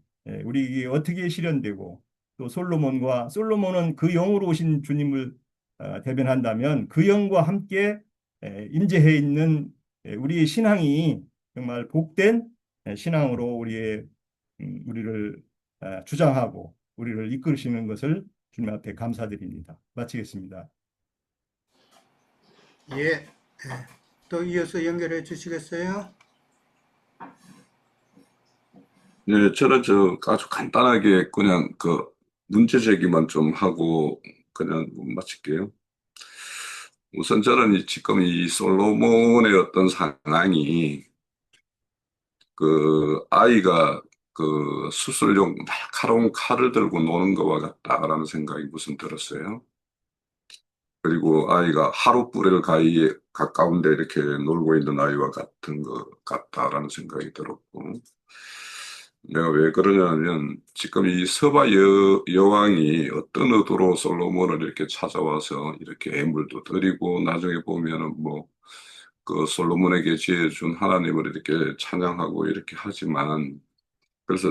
우리에게 어떻게 실현되고 또 솔로몬은 그 영으로 오신 주님을 대변한다면 그 영과 함께 임재해 있는 우리의 신앙이 정말 복된 신앙으로 우리를 주장하고 우리를 이끌으시는 것을 주님 앞에 감사드립니다. 마치겠습니다. 예, 또 이어서 연결해 주시겠어요? 네, 저는 아주 간단하게 그냥 그 문제 제기만 좀 하고 그냥 마칠게요. 우선 저는 지금 이 솔로몬의 어떤 상황이 그 아이가 그 수술용 날카로운 칼을 들고 노는 것과 같다라는 생각이 우선 들었어요. 그리고 아이가 하루불에 가까운데 이렇게 놀고 있는 아이와 같은 것 같다라는 생각이 들었고, 내가 왜 그러냐면 지금 이 서바 여왕이 어떤 의도로 솔로몬을 이렇게 찾아와서 이렇게 애물도 드리고 나중에 보면은 뭐 그 솔로몬에게 지혜 준 하나님을 이렇게 찬양하고 이렇게 하지만, 그래서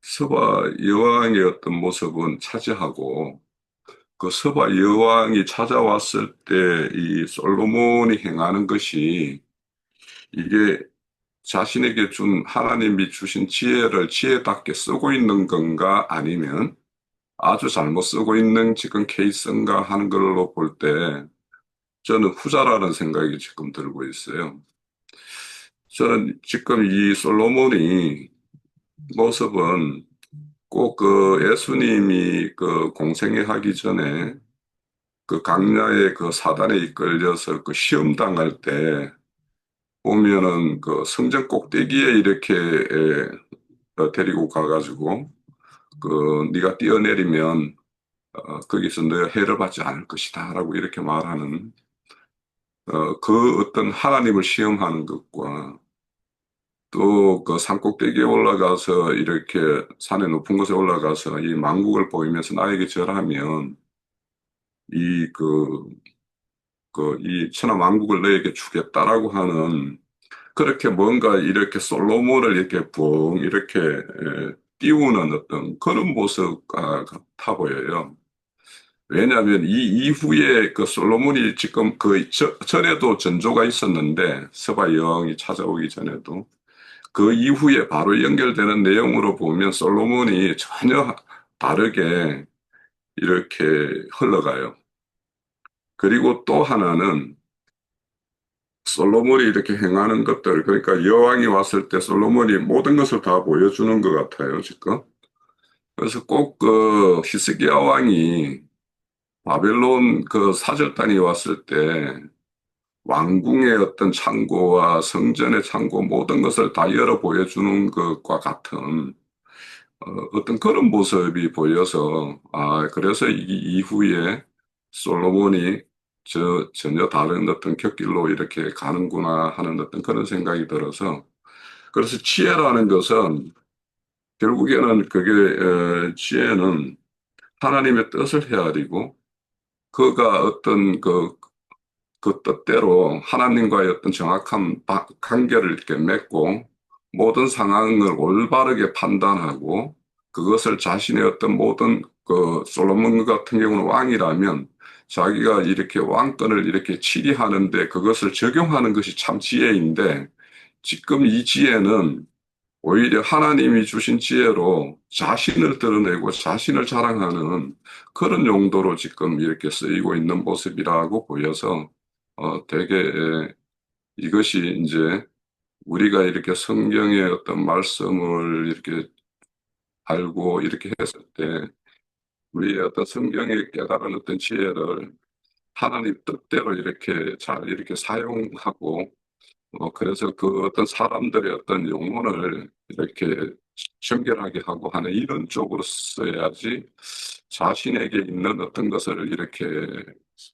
서바 여왕의 어떤 모습은 차지하고 그 서바 여왕이 찾아왔을 때 이 솔로몬이 행하는 것이 이게 자신에게 준 하나님이 주신 지혜를 지혜답게 쓰고 있는 건가 아니면 아주 잘못 쓰고 있는 지금 케이스인가 하는 걸로 볼 때 저는 후자라는 생각이 지금 들고 있어요. 저는 지금 이 솔로몬이 모습은 꼭 그 예수님이 그 공생애 하기 전에 그 강야의 그 사단에 이끌려서 그 시험 당할 때 보면은 그 성전 꼭대기에 이렇게 데리고 가가지고 그 네가 뛰어내리면 거기서 너 해를 받지 않을 것이다라고 이렇게 말하는 그 어떤 하나님을 시험하는 것과 또 그 산 꼭대기에 올라가서 이렇게 산의 높은 곳에 올라가서 이 만국을 보이면서 나에게 절하면 이 이 천하 만국을 너에게 주겠다라고 하는 그렇게 뭔가 이렇게 솔로몬을 이렇게 붕 이렇게 띄우는 어떤 그런 모습 같아 보여요. 왜냐하면 이 이후에 그 솔로몬이 지금 그 전에도 전조가 있었는데 서바 여왕이 찾아오기 전에도 그 이후에 바로 연결되는 내용으로 보면 솔로몬이 전혀 다르게 이렇게 흘러가요. 그리고 또 하나는 솔로몬이 이렇게 행하는 것들, 그러니까 여왕이 왔을 때 솔로몬이 모든 것을 다 보여주는 것 같아요, 지금. 그래서 꼭 그 히스기야 왕이 바벨론 그 사절단이 왔을 때 왕궁의 어떤 창고와 성전의 창고 모든 것을 다 열어 보여주는 것과 같은 어떤 그런 모습이 보여서 그래서 이 이후에 솔로몬이 전혀 다른 어떤 곁길로 이렇게 가는구나 하는 어떤 그런 생각이 들어서 그래서 지혜라는 것은 결국에는 그게 지혜는 하나님의 뜻을 헤아리고 그가 어떤 그 뜻대로 하나님과의 어떤 정확한 관계를 이렇게 맺고 모든 상황을 올바르게 판단하고 그것을 자신의 어떤 모든 그 솔로몬 같은 경우는 왕이라면 자기가 이렇게 왕권을 이렇게 치리하는데 그것을 적용하는 것이 참 지혜인데 지금 이 지혜는 오히려 하나님이 주신 지혜로 자신을 드러내고 자신을 자랑하는 그런 용도로 지금 이렇게 쓰이고 있는 모습이라고 보여서 되게 이것이 이제 우리가 이렇게 성경의 어떤 말씀을 이렇게 알고 이렇게 했을 때 우리의 어떤 성경에 깨달은 어떤 지혜를 하나님 뜻대로 이렇게 잘 이렇게 사용하고 그래서 그 어떤 사람들의 어떤 영혼을 이렇게 정결하게 하고 하는 이런 쪽으로 써야지 자신에게 있는 어떤 것을 이렇게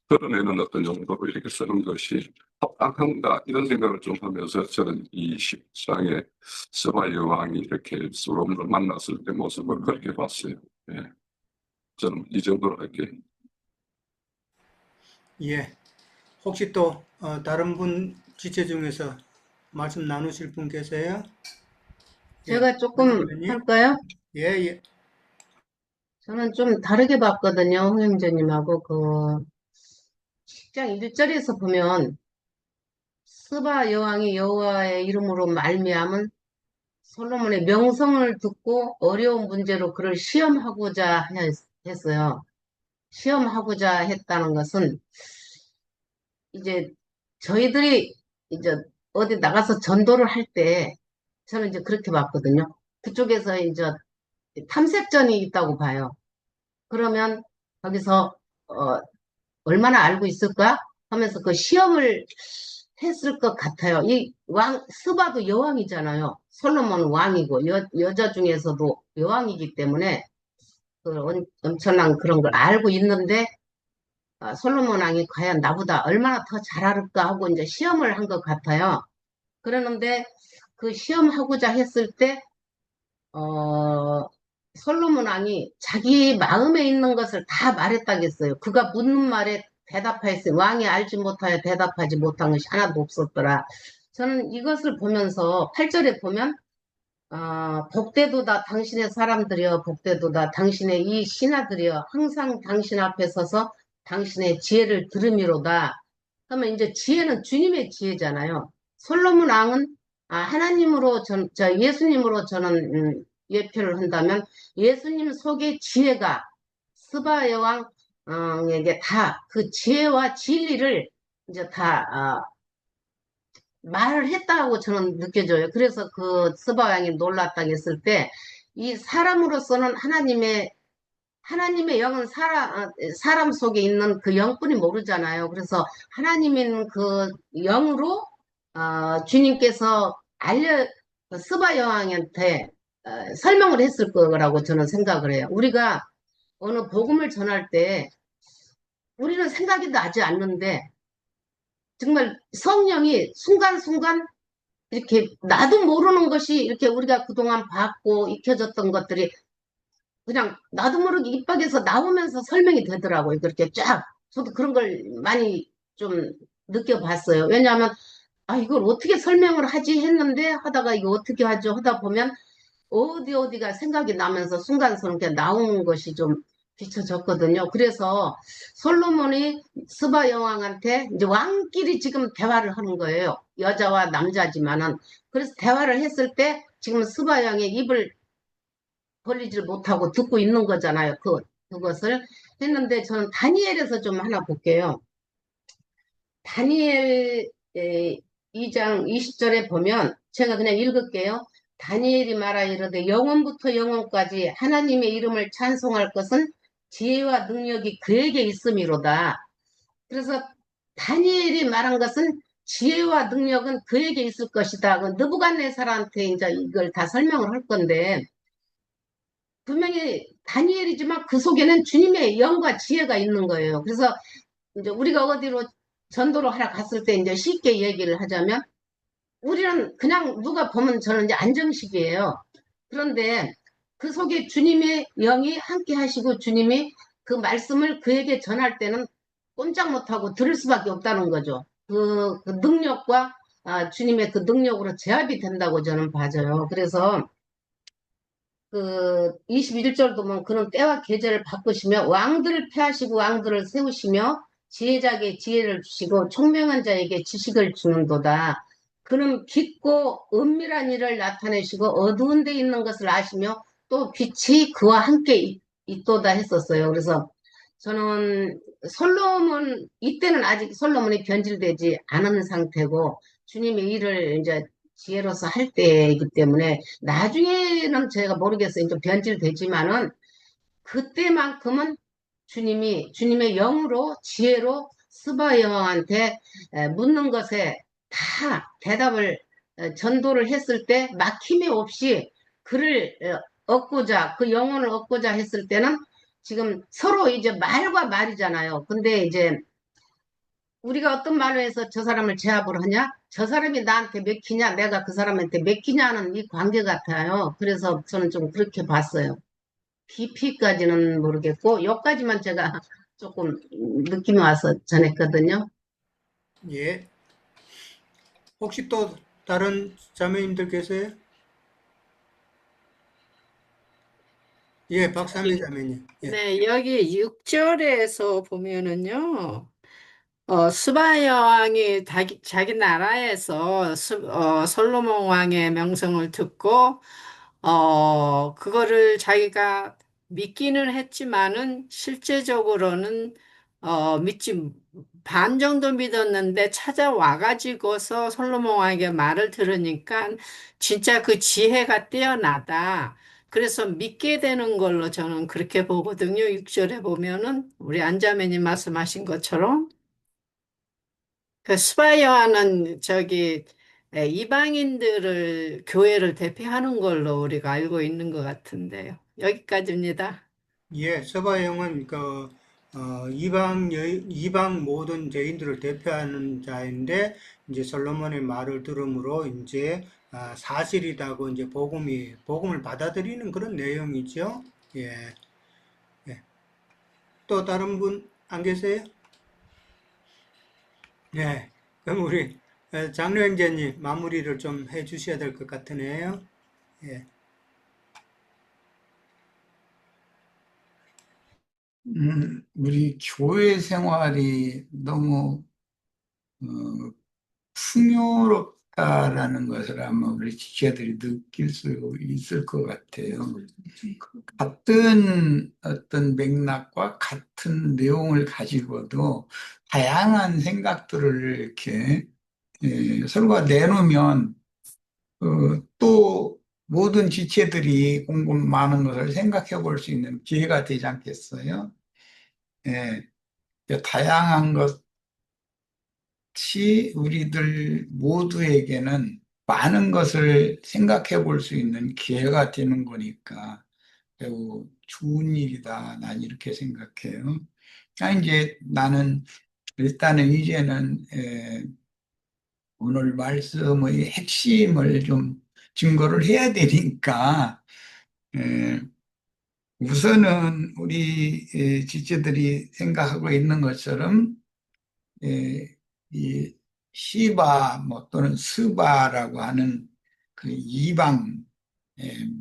드러내는 어떤 용도로 이렇게 쓰는 것이 합당한가 이런 생각을 좀 하면서 저는 이 10장에 스바 여왕이 이렇게 솔로몬을 만났을 때 모습을 그렇게 봤어요. 예. 저는 이 정도로 할게요. 예. 혹시 또 다른 분 지체 중에서 말씀 나누실 분 계세요? 예. 제가 조금 선생님. 할까요? 예, 예. 저는 좀 다르게 봤거든요, 홍 형제님하고. 10장 1절에서 보면, 스바 여왕이 여호와의 이름으로 말미암은 솔로몬의 명성을 듣고 어려운 문제로 그를 시험하고자 했어요. 시험하고자 했다는 것은, 이제 저희들이 이제 어디 나가서 전도를 할 때, 저는 이제 그렇게 봤거든요. 그쪽에서 이제 탐색전이 있다고 봐요. 그러면 거기서 얼마나 알고 있을까 하면서 그 시험을 했을 것 같아요. 이 스바도 여왕이잖아요. 솔로몬은 왕이고 여자 중에서도 여왕이기 때문에 그 엄청난 그런 걸 알고 있는데 솔로몬 왕이 과연 나보다 얼마나 더 잘 알을까 하고 이제 시험을 한 것 같아요. 그러는데 그 시험하고자 했을 때 어, 솔로몬 왕이 자기 마음에 있는 것을 다 말했다겠어요. 그가 묻는 말에 대답하였어요. 왕이 알지 못하여 대답하지 못한 것이 하나도 없었더라. 저는 이것을 보면서 8절에 보면 복되도다 당신의 사람들이여 복되도다 당신의 이 신하들이여 항상 당신 앞에 서서 당신의 지혜를 들으미로다. 그러면 이제 지혜는 주님의 지혜잖아요. 솔로몬 왕은 하나님으로 예수님으로 저는 예표를 한다면 예수님 속의 지혜가 스바 여왕에게 다 그 지혜와 진리를 이제 다 말을 했다고 저는 느껴져요. 그래서 그 스바 왕이 놀랐다고 했을 때 이 사람으로서는 하나님의 영은 사람 속에 있는 그 영뿐이 모르잖아요. 그래서 하나님인 그 영으로 주님께서 스바 여왕한테 설명을 했을 거라고 저는 생각을 해요. 우리가 어느 복음을 전할 때 우리는 생각이 나지 않는데 정말 성령이 순간순간 이렇게 나도 모르는 것이 이렇게 우리가 그동안 봤고 익혀졌던 것들이 그냥 나도 모르게 입 밖에서 나오면서 설명이 되더라고요. 그렇게 쫙. 저도 그런 걸 많이 좀 느껴봤어요. 왜냐하면, 이걸 어떻게 설명을 하지 했는데 하다가 이거 어떻게 하죠? 하다 보면 어디가 생각이 나면서 순간스럽게 나오는 것이 좀 비춰졌거든요. 그래서 솔로몬이 스바 여왕한테 이제 왕끼리 지금 대화를 하는 거예요. 여자와 남자지만은. 그래서 대화를 했을 때 지금 스바 여왕의 입을 벌리지를 못하고 듣고 있는 거잖아요. 그것을 했는데 저는 다니엘에서 좀 하나 볼게요. 다니엘 2장 20절에 보면 제가 그냥 읽을게요. 다니엘이 말하 이르되 영원부터 영원까지 하나님의 이름을 찬송할 것은 지혜와 능력이 그에게 있음이로다. 그래서 다니엘이 말한 것은 지혜와 능력은 그에게 있을 것이다. 그 느부갓네살한테 이제 이걸 다 설명을 할 건데 분명히 다니엘이지만 그 속에는 주님의 영과 지혜가 있는 거예요. 그래서 이제 우리가 어디로 전도를 하러 갔을 때 이제 쉽게 얘기를 하자면 우리는 그냥 누가 보면 저는 이제 안정식이에요. 그런데 그 속에 주님의 영이 함께 하시고 주님이 그 말씀을 그에게 전할 때는 꼼짝 못하고 들을 수밖에 없다는 거죠. 그 능력과 주님의 그 능력으로 제압이 된다고 저는 봐져요. 그래서 그 21절 보면 그는 때와 계절을 바꾸시며 왕들을 폐하시고 왕들을 세우시며 지혜자에게 지혜를 주시고 총명한 자에게 지식을 주는도다. 그는 깊고 은밀한 일을 나타내시고 어두운 데 있는 것을 아시며 또 빛이 그와 함께 있도다 했었어요. 그래서 저는 솔로몬 이때는 아직 솔로몬이 변질되지 않은 상태고 주님의 일을 이제 지혜로서 할 때이기 때문에 나중에는 제가 모르겠어요. 좀 변질되지만은 그때만큼은 주님의 영으로 지혜로 스바 여왕한테 묻는 것에 다 대답을 전도를 했을 때 막힘이 없이 그를 얻고자 그 영혼을 얻고자 했을 때는 지금 서로 이제 말과 말이잖아요. 근데 이제 우리가 어떤 말로 해서 저 사람을 제압을 하냐? 저 사람이 나한테 맥히냐? 내가 그 사람한테 맥히냐는 이 관계 같아요. 그래서 저는 좀 그렇게 봤어요. 깊이까지는 모르겠고, 여기까지만 제가 조금 느낌이 와서 전했거든요. 예. 혹시 또 다른 자매님들 계세요? 예, 박상미 자매님. 예. 네, 여기 6절에서 보면은요, 스바 여왕이 자기 나라에서 솔로몬 왕의 명성을 듣고, 그거를 자기가 믿기는 했지만은 실제적으로는, 반 정도 믿었는데 찾아와가지고서 솔로몬 왕에게 말을 들으니까 진짜 그 지혜가 뛰어나다. 그래서 믿게 되는 걸로 저는 그렇게 보거든요. 6절에 보면은 우리 안자매님 말씀하신 것처럼 그 스바야는 이방인들을 교회를 대표하는 걸로 우리가 알고 있는 것 같은데요. 여기까지입니다. 예, 서바형은 이방 모든 죄인들을 대표하는 자인데 이제 솔로몬의 말을 들음으로 이제 사실이다고 이제 복음을 받아들이는 그런 내용이죠. 예, 예. 또 다른 분 안 계세요? 네, 그럼 우리 장로 형제님 마무리를 좀 해주셔야 될 것 같으네요. 예. 우리 교회 생활이 너무 어, 풍요롭다라는 것을 아마 우리 지체들이 느낄 수 있을 것 같아요. 같은 어떤 맥락과 같은 내용을 가지고도 다양한 생각들을 이렇게 서로가 내놓으면 또 모든 지체들이 공부 많은 것을 생각해 볼 수 있는 기회가 되지 않겠어요? 예, 다양한 것이 우리들 모두에게는 많은 것을 생각해 볼 수 있는 기회가 되는 거니까 매우 좋은 일이다. 난 이렇게 생각해요. 이제 나는 일단은 이제는 오늘 말씀의 핵심을 좀 증거를 해야 되니까 에, 우선은 우리 지체들이 생각하고 있는 것처럼 이 시바 뭐 또는 스바라고 하는 그 이방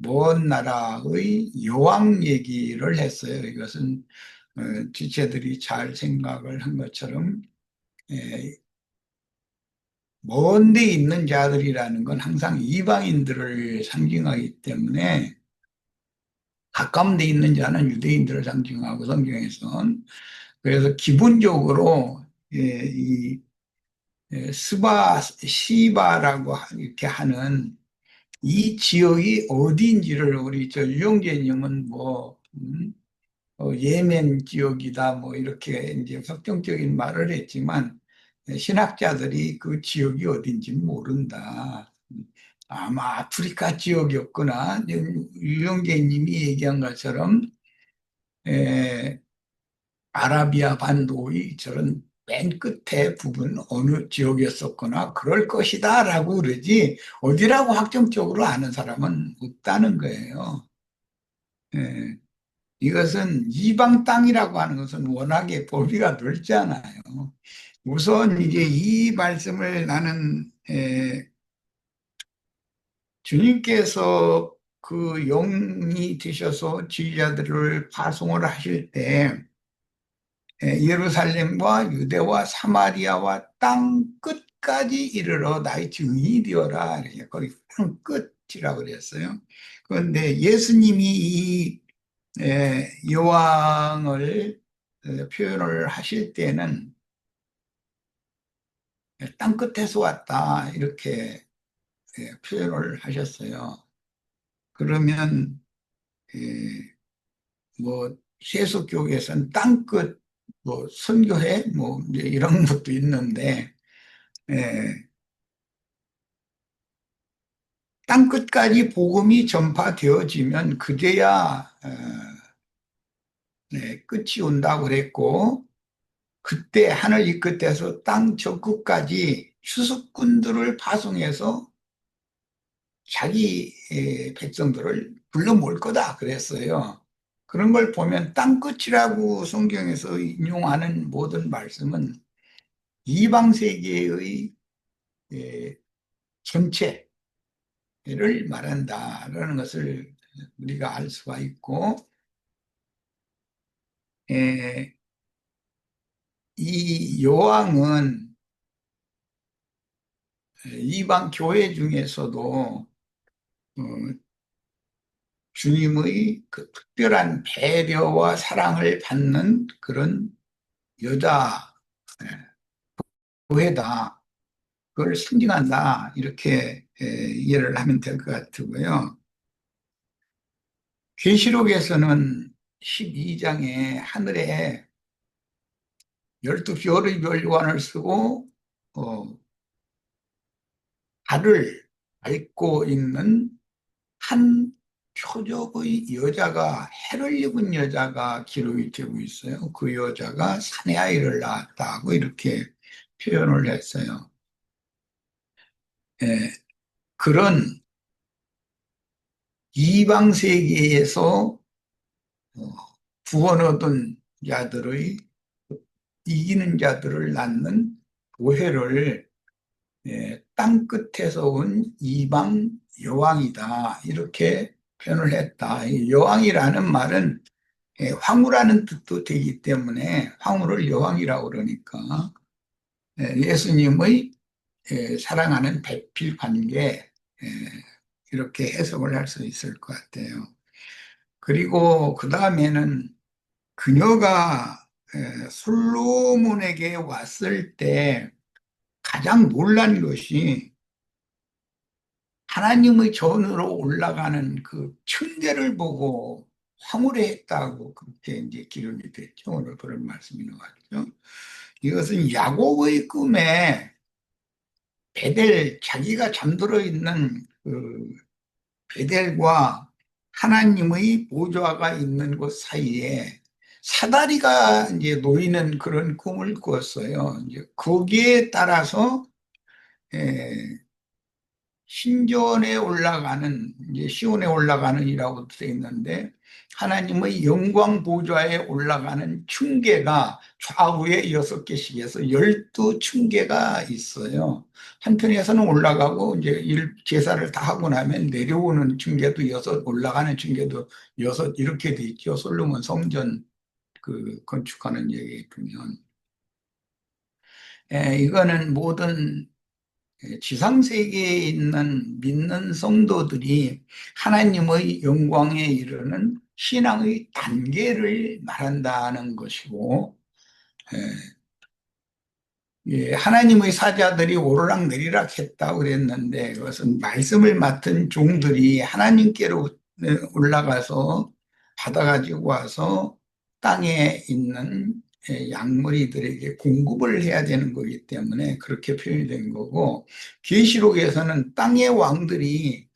먼 나라의 여왕 얘기를 했어요. 이것은 지체들이 잘 생각을 한 것처럼 에, 먼데 있는 자들이라는 건 항상 이방인들을 상징하기 때문에 가까운 데 있는 자는 유대인들을 상징하고 성경에서는 그래서 기본적으로 이 시바라고 이렇게 하는 이 지역이 어디인지를 우리 저 유영재님은 뭐 예멘 지역이다 뭐 이렇게 이제 확정적인 말을 했지만 신학자들이 그 지역이 어딘지 모른다. 아마 아프리카 지역이었구나. 유영재님이 얘기한 것처럼 에, 아라비아 반도의 저런 맨 끝에 부분 어느 지역이었었거나 그럴 것이다라고 그러지 어디라고 확정적으로 아는 사람은 없다는 거예요. 예, 이것은 이방 땅이라고 하는 것은 워낙에 범위가 넓잖아요. 우선 이제 이 말씀을 나는 주님께서 그 영이 되셔서 지휘자들을 파송을 하실 때 예루살렘과 유대와 사마리아와 땅 끝까지 이르러 나의 증인이 되어라. 거기 땅 끝이라고 그랬어요. 그런데 예수님이 이 여왕을 표현을 하실 때는 땅 끝에서 왔다 이렇게 표현을 하셨어요. 그러면 뭐 세속교회에서는 땅끝 뭐 선교회 뭐 이제 이런 것도 있는데 땅끝까지 복음이 전파되어지면 그제야 끝이 온다고 그랬고 그때 하늘 이 끝에서 땅 저 끝까지 추수꾼들을 파송해서 자기 백성들을 불러 모을 거다 그랬어요. 그런 걸 보면 땅끝이라고 성경에서 인용하는 모든 말씀은 이방 세계의 전체를 말한다라는 것을 우리가 알 수가 있고 이 요한은 이방 교회 중에서도 주님의 그 특별한 배려와 사랑을 받는 그런 여자 교회다. 그걸 상징한다. 이렇게 이해를 하면 될 것 같고요. 계시록에서는 12장에 하늘에 12별의 별관을 쓰고 달을 밟고 있는 한 표적의 여자가 해를 입은 여자가 기록이 되고 있어요. 그 여자가 사내 아이를 낳았다고 이렇게 표현을 했어요. 그런 이방 세계에서 구원 얻은 자들의 이기는 자들을 낳는 교회를 땅 끝에서 온 이방 여왕이다 이렇게 표현을 했다. 이 여왕이라는 말은 황후라는 뜻도 되기 때문에 황후를 여왕이라고 그러니까 예수님의 사랑하는 배필 관계 이렇게 해석을 할 수 있을 것 같아요. 그리고 그 다음에는 그녀가 솔로몬에게 왔을 때 가장 놀란 것이 하나님의 전으로 올라가는 그 층계를 보고 황홀해했다고 그렇게 이제 기록이 됐죠. 오늘 그런 말씀이 나왔죠. 이것은 야곱의 꿈에 베델, 자기가 잠들어 있는 그 베델과 하나님의 보좌가 있는 곳 사이에 사다리가 이제 놓이는 그런 꿈을 꾸었어요. 이제 거기에 따라서 신전에 올라가는, 이제 시온에 올라가는이라고 되어 있는데, 하나님의 영광 보좌에 올라가는 층계가 좌우에 6개씩 해서 12층계가 있어요. 한편에서는 올라가고, 이제 제사를 다 하고 나면 내려오는 층계도 6, 올라가는 층계도 6, 이렇게 돼 있죠. 솔로몬 성전 그 건축하는 얘기에 보면. 이거는 모든 지상세계에 있는 믿는 성도들이 하나님의 영광에 이르는 신앙의 단계를 말한다는 것이고, 하나님의 사자들이 오르락 내리락 했다고 그랬는데, 그것은 말씀을 맡은 종들이 하나님께로 올라가서 받아가지고 와서 땅에 있는 양머리들에게 공급을 해야 되는 거기 때문에 그렇게 표현이 된 거고, 계시록에서는 땅의 왕들이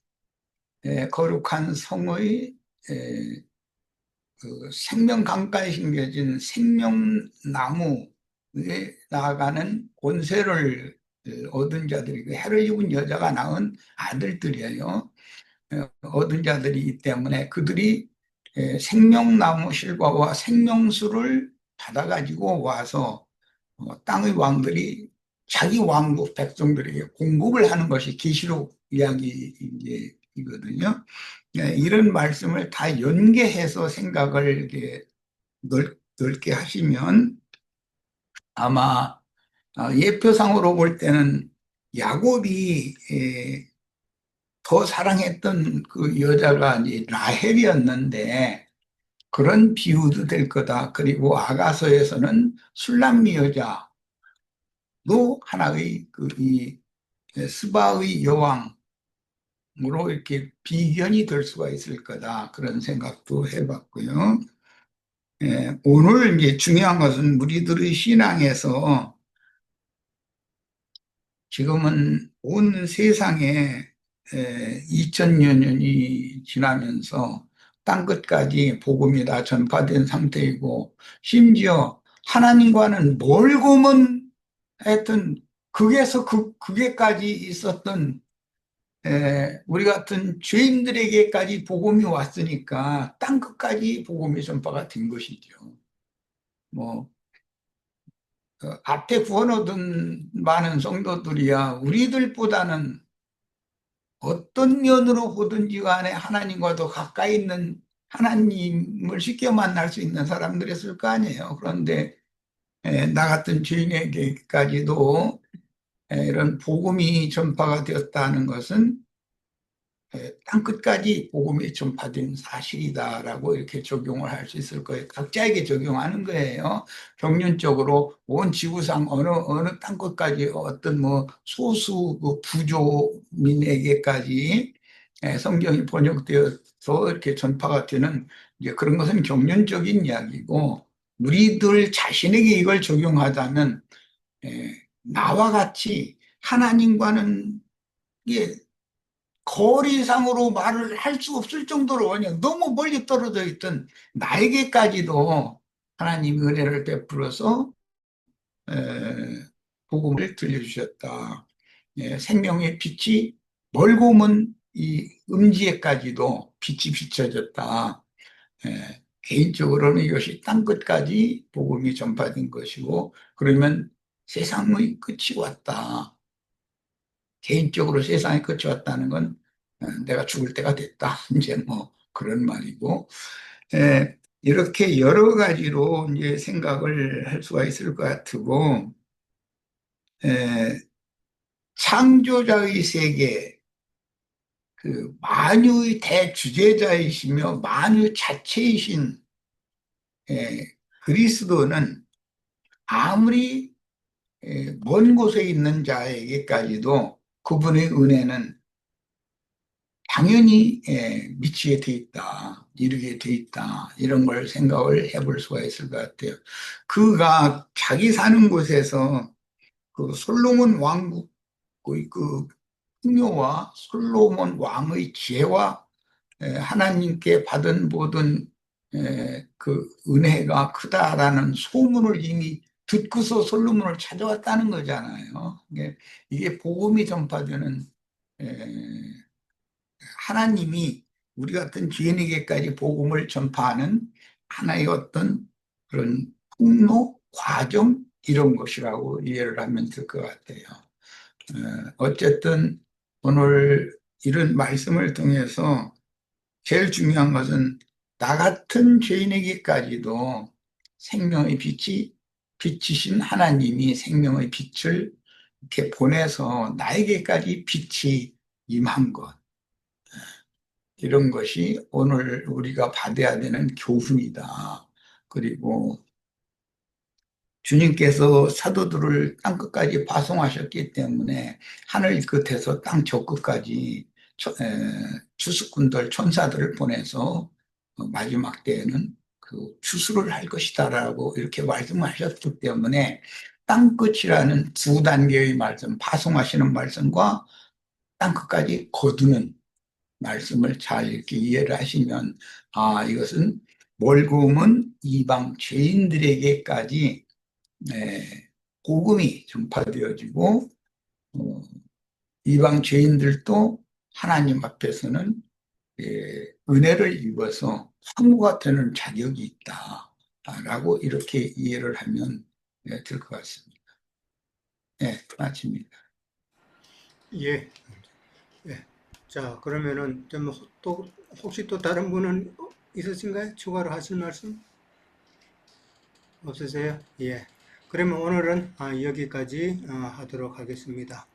거룩한 성의 그 생명 강가에 심겨진 생명나무에 나아가는 권세를 얻은 자들이, 그 해를 입은 여자가 낳은 아들들이에요. 얻은 자들이기 때문에 그들이 생명나무 실과와 생명수를 받아가지고 와서 땅의 왕들이 자기 왕국 백성들에게 공급을 하는 것이 계시록 이야기이거든요. 이런 말씀을 다 연계해서 생각을 이렇게 넓게 하시면 아마 예표상으로 볼 때는 야곱이 더 사랑했던 그 여자가 이제 라헬이었는데 그런 비유도 될 거다. 그리고 아가서에서는 술람미 여자도 하나의 이 스바의 여왕 으로 이렇게 비견이 될 수가 있을 거다. 그런 생각도 해봤고요. 오늘 이제 중요한 것은 우리들의 신앙에서 지금은 온 세상에 2000여 년이 지나면서 땅끝까지 복음이 다 전파된 상태이고, 심지어 하나님과는 멀고 먼 하여튼 극에서 극에까지 있었던 우리 같은 죄인들에게까지 복음이 왔으니까 땅끝까지 복음의 전파가 된 것이죠. 뭐 앞에 구원 얻은 많은 성도들이야 우리들보다는 어떤 면으로 보든지 간에 하나님과도 가까이 있는, 하나님을 쉽게 만날 수 있는 사람들이었을 거 아니에요. 그런데 나 같은 죄인에게까지도 이런 복음이 전파가 되었다는 것은 땅끝까지 복음이 전파된 사실이다라고 이렇게 적용을 할 수 있을 거예요. 각자에게 적용하는 거예요. 평균적으로 온 지구상 어느 땅끝까지 어떤 뭐 소수 그 부조민에게까지 성경이 번역되어서 이렇게 전파가 되는, 이제 그런 것은 경륜적인 이야기고, 우리들 자신에게 이걸 적용하자면 나와 같이 하나님과는 이게 거리상으로 말을 할 수 없을 정도로 그냥 너무 멀리 떨어져 있던 나에게까지도 하나님 은혜를 베풀어서 복음을 들려주셨다. 생명의 빛이 멀고 먼 이 음지에까지도 빛이 비춰졌다. 개인적으로는 이것이 땅끝까지 복음이 전파된 것이고, 그러면 세상의 끝이 왔다. 개인적으로 세상의 끝이 왔다는 건 내가 죽을 때가 됐다. 이제 뭐 그런 말이고, 이렇게 여러 가지로 이제 생각을 할 수가 있을 것 같고, 창조자의 세계, 그 만유의 대주재자이시며 만유 자체이신 그리스도는 아무리 먼 곳에 있는 자에게까지도 그분의 은혜는 당연히 미치게 돼 있다, 이르게 돼 있다, 이런 걸 생각을 해볼 수가 있을 것 같아요. 그가 자기 사는 곳에서 그 솔로몬 왕국의 그 풍요와 솔로몬 왕의 지혜와 하나님께 받은 모든 그 은혜가 크다라는 소문을 이미 듣고서 솔로몬을 찾아왔다는 거잖아요. 이게 복음이 전파되는 하나님이 우리 같은 죄인에게까지 복음을 전파하는 하나의 어떤 그런 통로, 과정 이런 것이라고 이해를 하면 될 것 같아요. 어쨌든 오늘 이런 말씀을 통해서 제일 중요한 것은 나 같은 죄인에게까지도 생명의 빛이 비치신 하나님이 생명의 빛을 이렇게 보내서 나에게까지 빛이 임한 것. 이런 것이 오늘 우리가 받아야 되는 교훈이다. 그리고 주님께서 사도들을 땅 끝까지 파송하셨기 때문에 하늘 끝에서 땅 저 끝까지 추수꾼들, 천사들을 보내서 마지막 때에는 그 추수를 할 것이다라고 이렇게 말씀하셨기 때문에 땅 끝이라는 두 단계의 말씀, 파송하시는 말씀과 땅 끝까지 거두는 말씀을 잘 이렇게 이해를 하시면, 아, 이것은 멀고 먼 이방 죄인들에게까지 복음이 전파되어지고, 이방 죄인들도 하나님 앞에서는 은혜를 입어서 상무가 되는 자격이 있다라고 이렇게 이해를 하면 될 것 같습니다. 네, 마칩니다. 예. 예. 자, 그러면은 좀 또 혹시 또 다른 분은 있으신가요? 추가로 하실 말씀? 없으세요? 예. 그러면 오늘은 여기까지 하도록 하겠습니다.